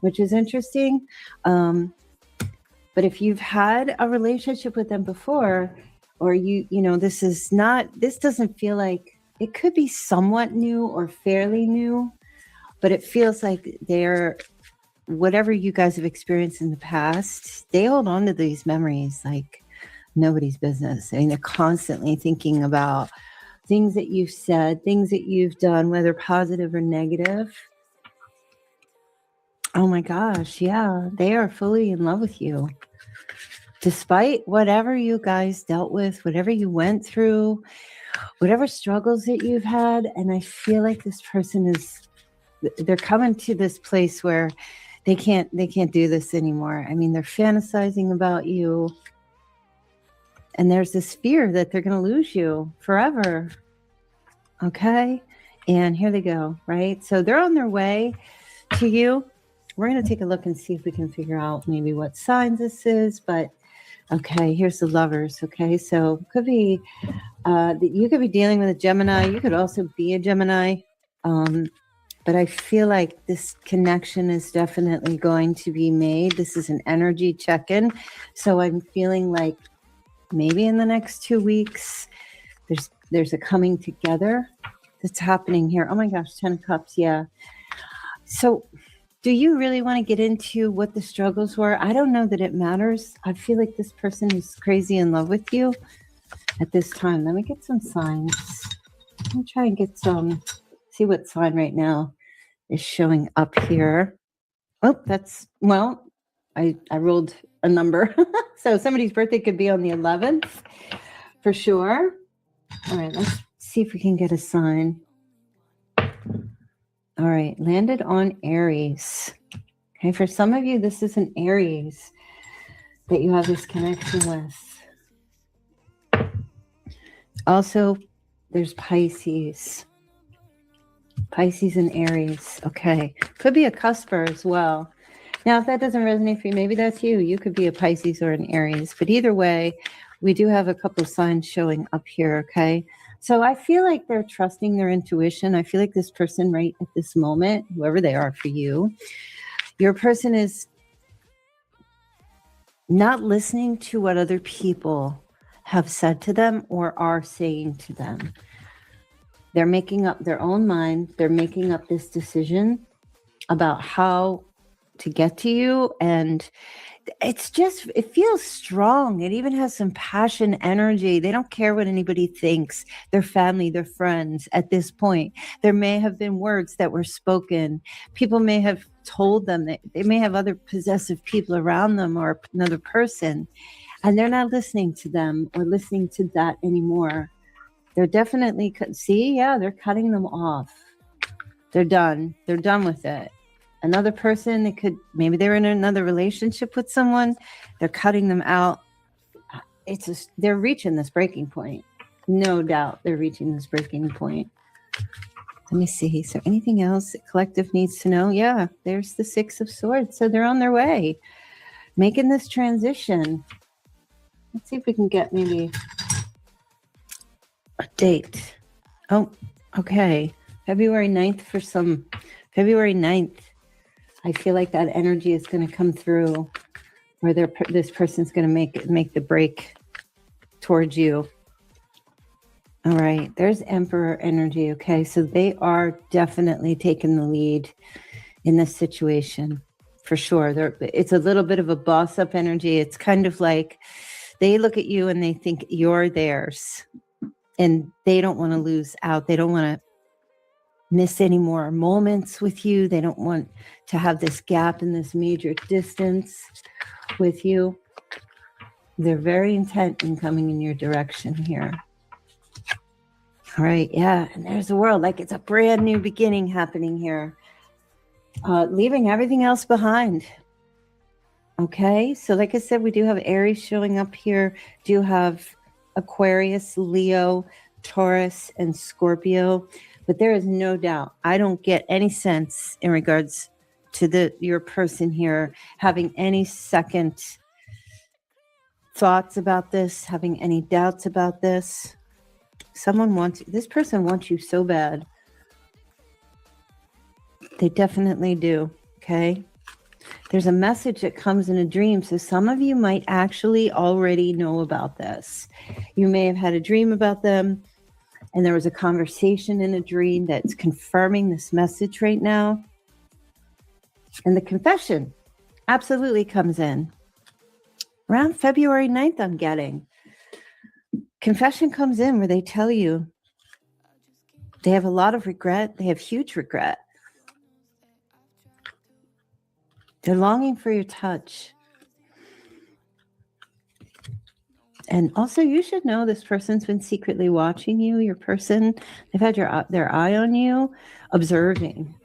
[SPEAKER 1] which is interesting. But if you've had a relationship with them before, or this doesn't feel like it could be somewhat new or fairly new, but it feels like they're, whatever you guys have experienced in the past, they hold on to these memories like nobody's business. I mean, they're constantly thinking about things that you've said, things that you've done, whether positive or negative. Oh my gosh, yeah, they are fully in love with you. Despite whatever you guys dealt with, whatever you went through, whatever struggles that you've had, and I feel like this person is, they're coming to this place where they can't do this anymore. I mean, they're fantasizing about you, and there's this fear that they're going to lose you forever. Okay, and here they go, right? So they're on their way to you. We're going to take a look and see if we can figure out maybe what signs this is, but okay, here's the Lovers. Okay, so could be you could be dealing with a Gemini. You could also be a Gemini. But I feel like this connection is definitely going to be made. This is an energy check-in. So I'm feeling like maybe in the next 2 weeks, there's a coming together that's happening here. Oh my gosh, 10 of Cups, yeah. So do you really want to get into what the struggles were? I don't know that it matters. I feel like this person is crazy in love with you at this time. Let me get some signs. Let me try and get some, see what sign right now is showing up here. Oh, that's, well, I rolled a number. So somebody's birthday could be on the 11th for sure. All right, let's see if we can get a sign. All right, landed on Aries. Okay, for some of you, this is an Aries that you have this connection with. Also, there's Pisces. Pisces and Aries. Okay, could be a cusper as well. Now, if that doesn't resonate for you, maybe that's you. You could be a Pisces or an Aries. But either way, we do have a couple of signs showing up here, okay? So I feel like they're trusting their intuition. I feel like this person right at this moment, whoever they are for you, your person is not listening to what other people have said to them or are saying to them. They're making up their own mind. They're making up this decision about how to get to you. And it's just, it feels strong. It even has some passion, energy. They don't care what anybody thinks. Their family, their friends at this point. There may have been words that were spoken. People may have told them that they may have other possessive people around them or another person, and they're not listening to them or listening to that anymore. They're definitely, see, yeah, they're cutting them off. They're done. They're done with it. Another person, they could, maybe they're in another relationship with someone. They're cutting them out. It's just, they're reaching this breaking point. No doubt they're reaching this breaking point. Let me see. Is there anything else that collective needs to know? Yeah, there's the Six of Swords. So they're on their way, making this transition. Let's see if we can get maybe a date. Oh, okay. February 9th for some, February 9th. I feel like that energy is going to come through where this person's going to make the break towards you. All right, there's Emperor energy. Okay, so they are definitely taking the lead in this situation for sure. It's a little bit of a boss up energy. It's kind of like they look at you and they think you're theirs, and they don't want to lose out. They don't want to miss any more moments with you. They don't want to have this gap and this major distance with you. They're very intent in coming in your direction here. All right, yeah, and there's the World, like it's a brand new beginning happening here. Leaving everything else behind. Okay, so like I said, we do have Aries showing up here. Do have Aquarius, Leo, Taurus, and Scorpio. But there is no doubt, I don't get any sense in regards to your person here having any second thoughts about this, having any doubts about this. This person wants you so bad. They definitely do, okay? There's a message that comes in a dream, so some of you might actually already know about this. You may have had a dream about them. and there was a conversation in a dream that's confirming this message right now. And the confession absolutely comes in. Around February 9th, I'm getting. Confession comes in where they tell you they have a lot of regret. They have huge regret. They're longing for your touch. And also, you should know this person's been secretly watching you. Your person, they've had their eye on you, observing.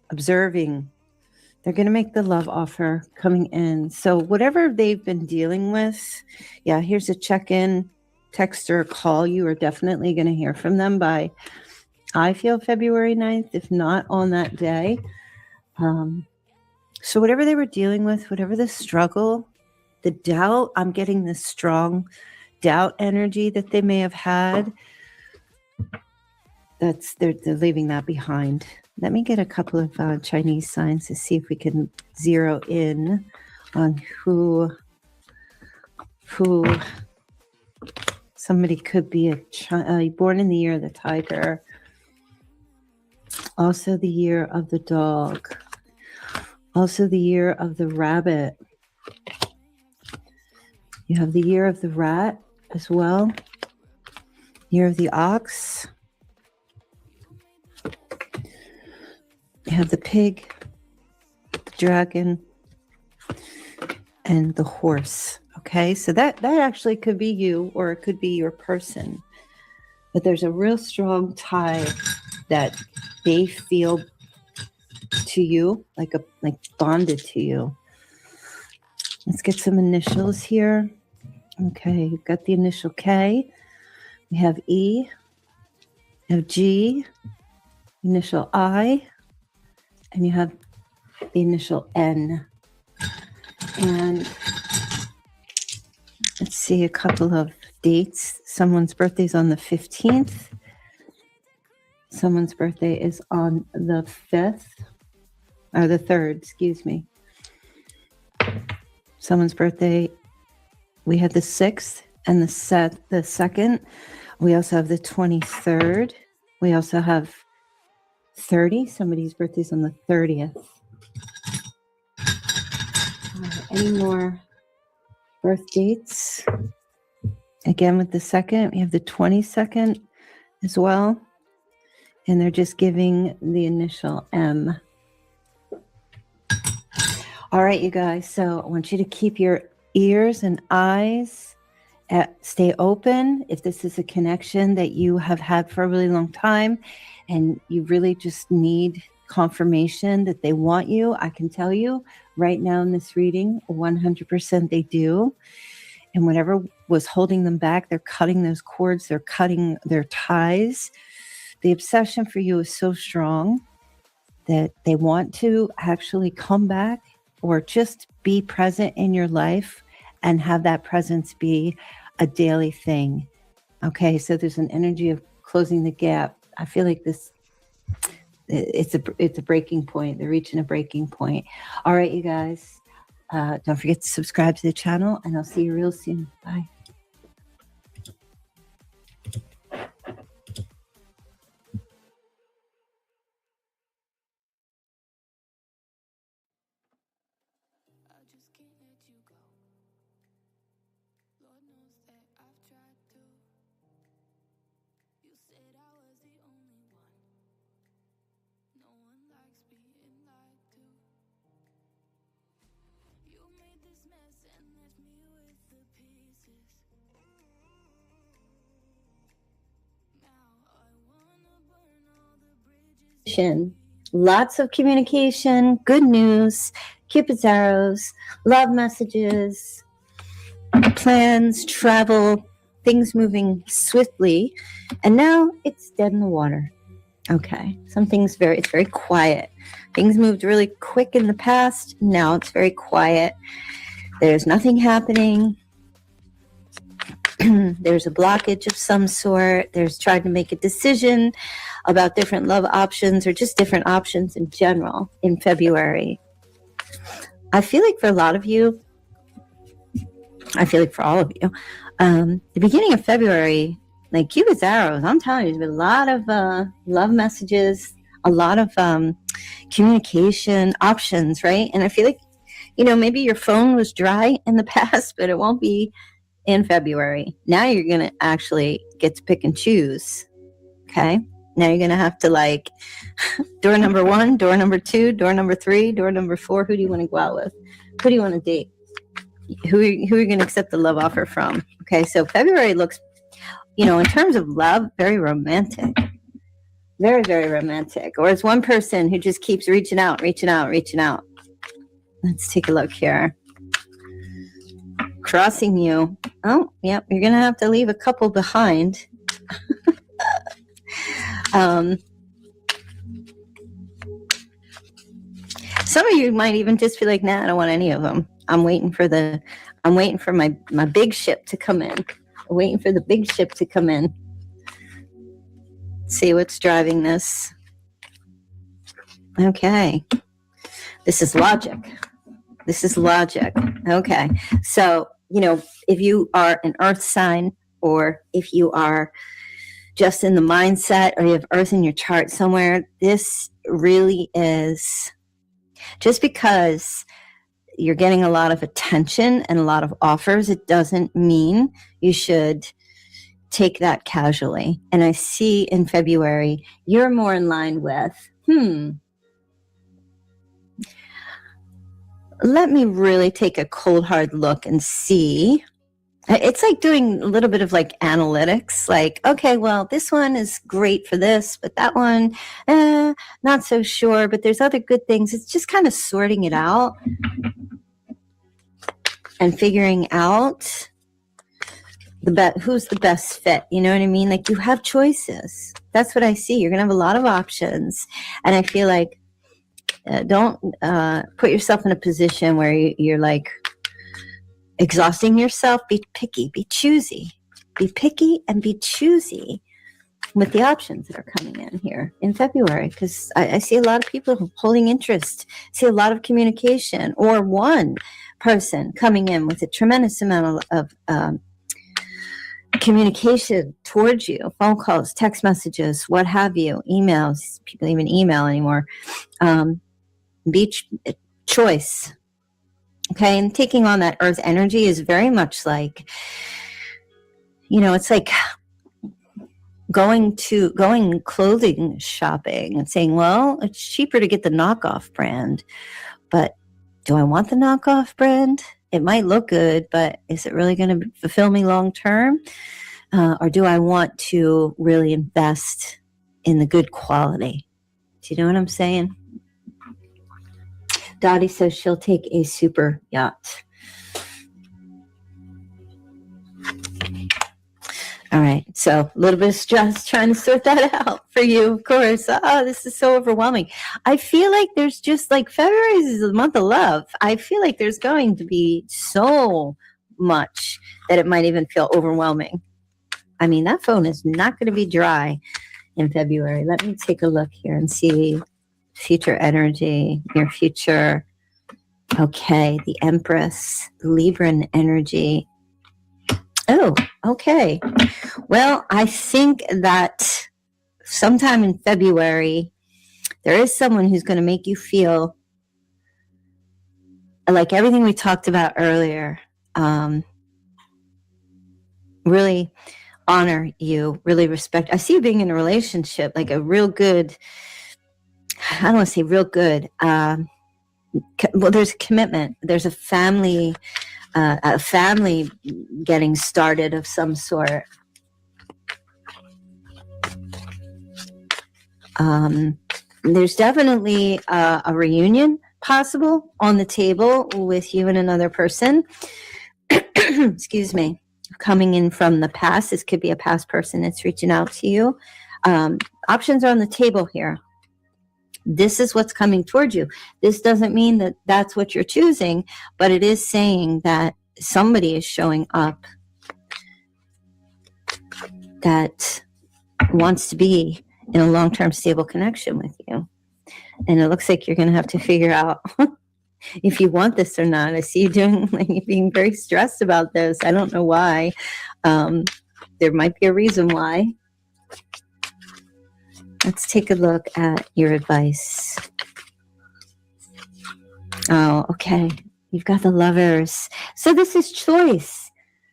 [SPEAKER 1] They're going to make the love offer coming in. So whatever they've been dealing with, yeah, here's a check-in, text or call. You are definitely going to hear from them by, I feel, February 9th, if not on that day. So whatever they were dealing with, whatever the struggle, the doubt, I'm getting this strong doubt energy that they may have had. They're leaving that behind. Let me get a couple of Chinese signs to see if we can zero in on who somebody could be born in the year of the tiger. Also the year of the dog. Also the year of the rabbit. You have the year of the rat as well. Year of the ox. You have the pig, the dragon, and the horse. Okay, so that actually could be you, or it could be your person. But there's a real strong tie that they feel to you, like bonded to you. Let's get some initials here. Okay, you've got the initial K. We have E. We have G. Initial I. And you have the initial N. And let's see a couple of dates. Someone's birthday is on the 15th. Someone's birthday is on the 5th. Or the 3rd, excuse me. Someone's birthday, we had the 6th and the 2nd. We also have the 23rd. We also have 30. Somebody's birthday's on the 30th. Any more birth dates? Again, with the 2nd, we have the 22nd as well. And they're just giving the initial M. All right, you guys. So I want you to keep your ears and eyes stay open. If this is a connection that you have had for a really long time and you really just need confirmation that they want you, I can tell you right now in this reading, 100% they do. And whatever was holding them back, they're cutting those cords, they're cutting their ties. The obsession for you is so strong that they want to actually come back or just be present in your life and have that presence be a daily thing. Okay, so there's an energy of closing the gap. I feel like it's a breaking point. They're reaching a breaking point. All right, you guys, don't forget to subscribe to the channel, and I'll see you real soon. Bye.
[SPEAKER 2] I just can't let you go. Lord knows that I've tried to. You said I was the only one. No one likes being lied to. You made this mess and left me with the pieces. Now I wanna burn all the bridges.
[SPEAKER 1] Lots of communication, good news, Cupid's arrows, love messages, plans, travel, things moving swiftly. And now it's dead in the water. Okay, it's very quiet. Things moved really quick in the past. Now it's very quiet. There's nothing happening. There's a blockage of some sort. There's trying to make a decision about different love options or just different options in general in February. I feel like for a lot of you, I feel like for all of you, the beginning of February like Cupid's arrows. I'm telling you, there's been a lot of love messages, a lot of communication options, right? And I feel like, maybe your phone was dry in the past, but it won't be in February. Now you're going to actually get to pick and choose. Okay. Now you're going to have to like door number 1, door number 2, door number 3, door number 4. Who do you want to go out with? Who do you want to date? Who are you going to accept the love offer from? Okay. So February looks, in terms of love, very romantic. Very, very romantic. Or it's one person who just keeps reaching out. Let's take a look here. Crossing you. Oh, yep. You're going to have to leave a couple behind. Some of you might even just be like, nah, I don't want any of them. I'm waiting for my big ship to come in. I'm waiting for the big ship to come in. See what's driving this. Okay. This is logic. Okay. So, if you are an earth sign, or if you are just in the mindset, or you have earth in your chart somewhere, this really is, just because you're getting a lot of attention and a lot of offers, it doesn't mean you should take that casually. And I see in February, you're more in line with, let me really take a cold, hard look and see. It's like doing a little bit of like analytics, like, okay, well, this one is great for this, but that one, not so sure, but there's other good things. It's just kind of sorting it out and figuring out who's the best fit. You know what I mean? Like, you have choices. That's what I see. You're going to have a lot of options. And I feel like, don't put yourself in a position where you're like exhausting yourself. Be picky, be choosy. Be picky and be choosy with the options that are coming in here in February, because I see a lot of people holding interest, see a lot of communication, or one person coming in with a tremendous amount of communication towards you, phone calls, text messages, what have you, emails. People even email anymore. Choice. Okay. And taking on that earth energy is very much like, it's like going clothing shopping and saying, well, it's cheaper to get the knockoff brand, but do I want the knockoff brand? It might look good, but is it really going to fulfill me long term? Or do I want to really invest in the good quality? Do you know what I'm saying? Dottie says she'll take a super yacht. All right. So a little bit of stress trying to sort that out for you, of course. This is so overwhelming. I feel like there's just like February is the month of love. I feel like there's going to be so much that it might even feel overwhelming. I mean, that phone is not going to be dry in February. Let me take a look here and see future energy, your future. Okay, the Empress, Libran energy. Oh, okay. Well, I think that sometime in February, there is someone who's going to make you feel like everything we talked about earlier. Really honor you, really respect. I see you being in a relationship, like a real good, I don't want to say real good. Well, there's a commitment. There's a family getting started of some sort. There's definitely a reunion possible on the table with you and another person. Excuse me. Coming in from the past. This could be a past person that's reaching out to you. Options are on the table here. This is what's coming towards you. This doesn't mean that that's what you're choosing, but it is saying that somebody is showing up that wants to be in a long-term stable connection with you. And it looks like you're going to have to figure out if you want this or not. I see you being very stressed about this. I don't know why.
[SPEAKER 3] there might be a reason why. Let's take a look at your advice. Oh, okay. You've got the Lovers. So this is choice,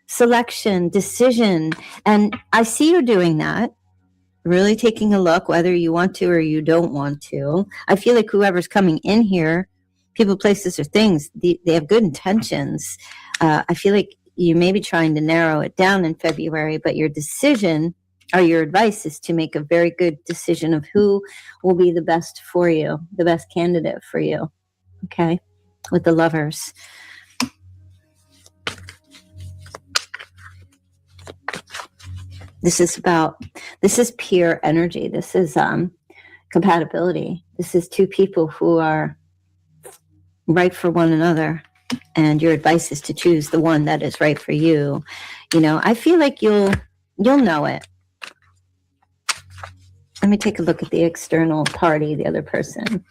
[SPEAKER 3] selection, decision. And I see you doing that, really taking a look whether you want to or you don't want to. I feel like whoever's coming in here, people, places, or things, they have good intentions. I feel like you may be trying to narrow it down in February, but your decision or your advice is to make a very good decision of who will be the best for you, the best candidate for you. Okay, with the Lovers. This is pure energy. This is compatibility. This is two people who are right for one another, and your advice is to choose the one that is right for you. You know, I feel like you'll know it. Let me take a look at the external party, the other person.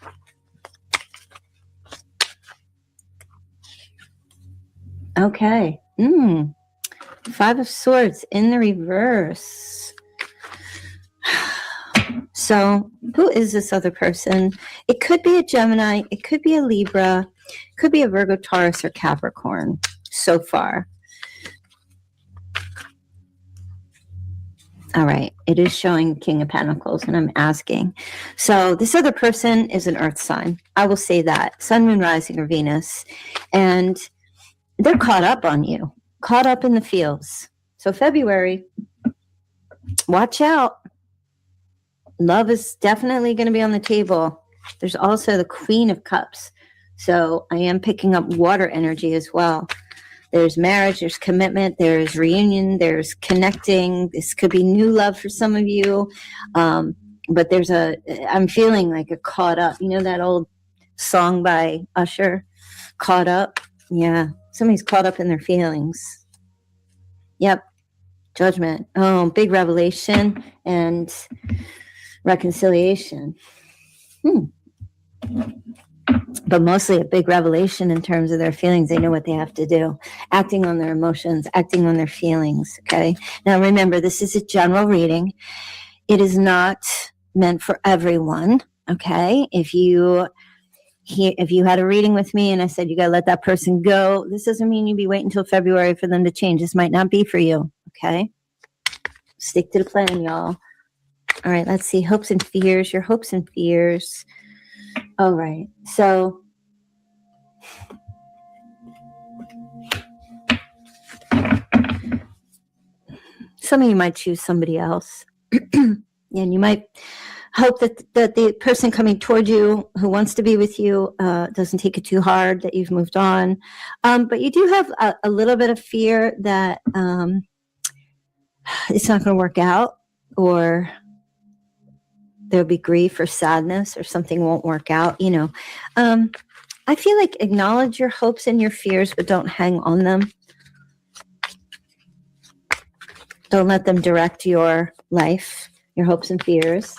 [SPEAKER 3] Okay. Five of Swords in the reverse. So who is this other person? It could be a Gemini. It could be a Libra. It could be a Virgo, Taurus, or Capricorn so far. All right. It is showing King of Pentacles, and I'm asking. So this other person is an earth sign. I will say that. Sun, Moon, Rising, or Venus. And they're caught up on you, caught up in the feels. So February, watch out. Love is definitely going to be on the table. There's also the Queen of Cups. So I am picking up water energy as well. There's marriage, there's commitment, there's reunion, there's connecting. This could be new love for some of you. But I'm feeling like a caught up. You know that old song by Usher, Caught Up? Yeah. Somebody's caught up in their feelings. Yep. Judgment. Oh, big revelation and reconciliation. But mostly a big revelation in terms of their feelings. They know what they have to do. Acting on their emotions, acting on their feelings. Okay. Now remember, this is a general reading. It is not meant for everyone. Okay. If you had a reading with me and I said, you got to let that person go, this doesn't mean you be waiting until February for them to change. This might not be for you. Okay. Stick to the plan, y'all. All right. Let's see. Hopes and fears, your hopes and fears. All right. So some of you might choose somebody else. And you might hope that the person coming toward you who wants to be with you doesn't take it too hard, that you've moved on. But you do have a little bit of fear that it's not going to work out, or there'll be grief or sadness, or something won't work out. You know, I feel like acknowledge your hopes and your fears, but don't hang on them. Don't let them direct your life, your hopes and fears.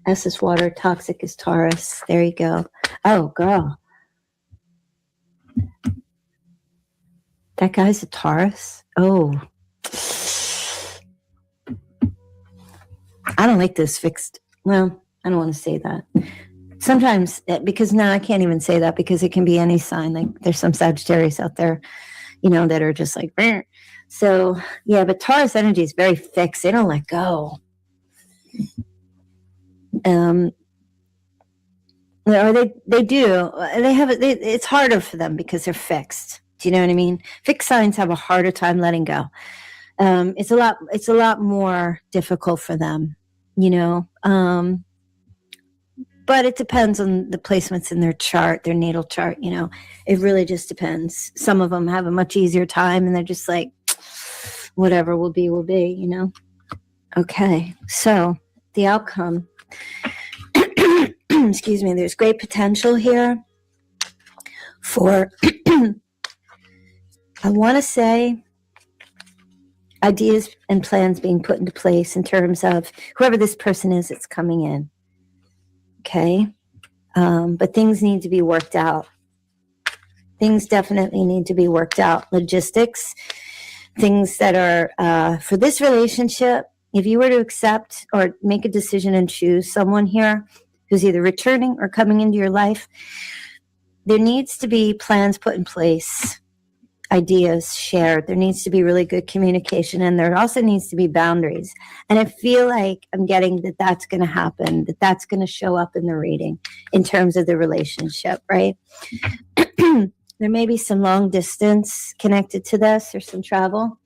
[SPEAKER 3] S is water, toxic is Taurus. There you go. Oh, girl. That guy's a Taurus? Oh. I don't like this fixed. Well, I don't want to say that. Sometimes, because now I can't even say that because it can be any sign. Like there's some Sagittarius out there, you know, that are just like, Bleh. So yeah, but Taurus energy is very fixed. They don't let go. Or they do. They have it. It's harder for them because they're fixed. Do you know what I mean? Fixed signs have a harder time letting go. It's a lot more difficult for them, you know. But it depends on the placements in their chart, their natal chart. You know, it really just depends. Some of them have a much easier time, and they're just like, whatever will be, will be. You know. Okay, so the outcome. Excuse me. There's great potential here for. I want to say ideas and plans being put into place in terms of whoever this person is that's coming in. Okay. But things need to be worked out.
[SPEAKER 1] things definitely need to be worked out. Logistics, things that are for this relationship. If you were to accept or make a decision and choose someone here who's either returning or coming into your life, there needs to be plans put in place, ideas shared. There needs to be really good communication, and there also needs to be boundaries. And I feel like I'm getting that that's going to happen, that that's going to show up in the reading in terms of the relationship, right? There may be some long distance connected to this, or some travel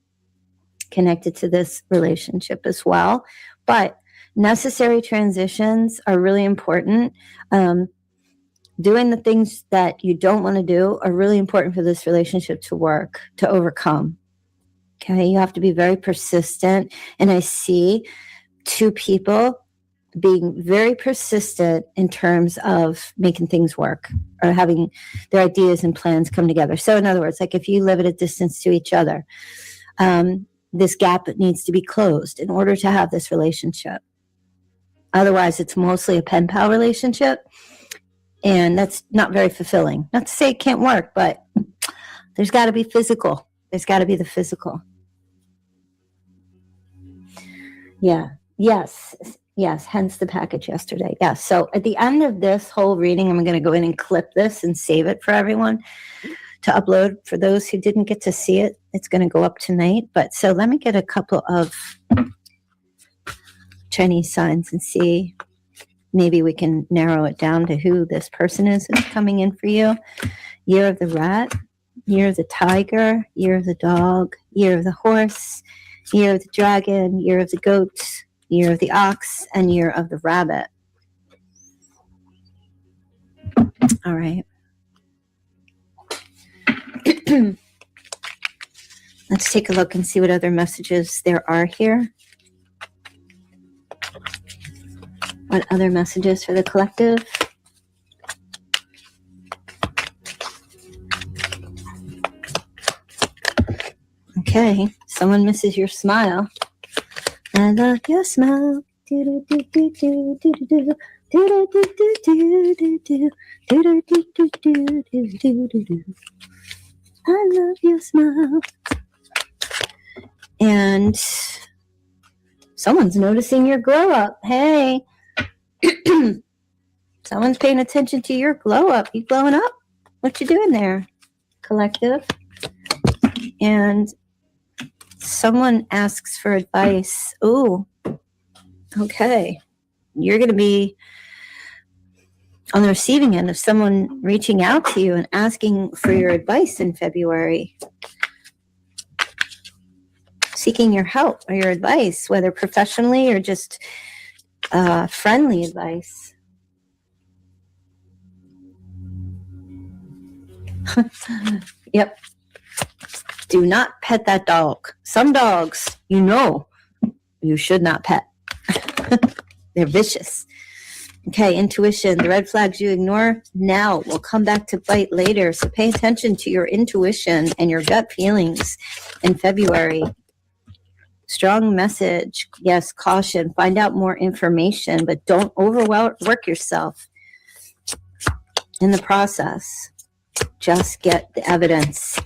[SPEAKER 1] connected to this relationship as well. But necessary transitions are really important. Doing the things that you don't want to do are really important for this relationship to work, to overcome. Okay, you have to be very persistent. And I see two people being very persistent in terms of making things work or having their ideas and plans come together. So in other words, like if you live at a distance to each other, this gap needs to be closed in order to have this relationship. Otherwise, it's mostly a pen pal relationship. And that's not very fulfilling. Not to say it can't work, but there's got to be physical. There's got to be the physical. Yeah. Yes. Hence the package yesterday. Yeah. So at the end of this whole reading, I'm going to go in and clip this and save it for everyone to upload. For those who didn't get to see it, it's going to go up tonight. But so let me get a couple of Chinese signs and see. Maybe we can narrow it down to who this person is who's coming in for you. Year of the rat, year of the tiger, year of the dog, year of the horse, year of the dragon, year of the goat, year of the ox, and year of the rabbit. All right. Let's take a look and see what other messages there are here. What other messages for the collective? Okay, someone misses your smile. I love your smile. I love your smile. And someone's noticing your glow up. Hey. Someone's paying attention to your glow up. You glowing up? What you doing there, collective? And someone asks for advice. Ooh, okay. You're going to be on the receiving end of someone reaching out to you and asking for your advice in February. Seeking your help or your advice, whether professionally or just friendly advice. Yep. Do not pet that dog. Some dogs, you should not pet. They're vicious. Okay, intuition. The red flags you ignore now will come back to bite later. So pay attention to your intuition and your gut feelings in February. Strong message. Yes, caution. Find out more information, but don't overwork yourself in the process. Just get the evidence.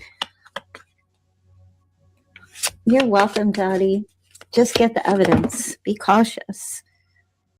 [SPEAKER 1] You're welcome, Dottie. Just get the evidence. Be cautious.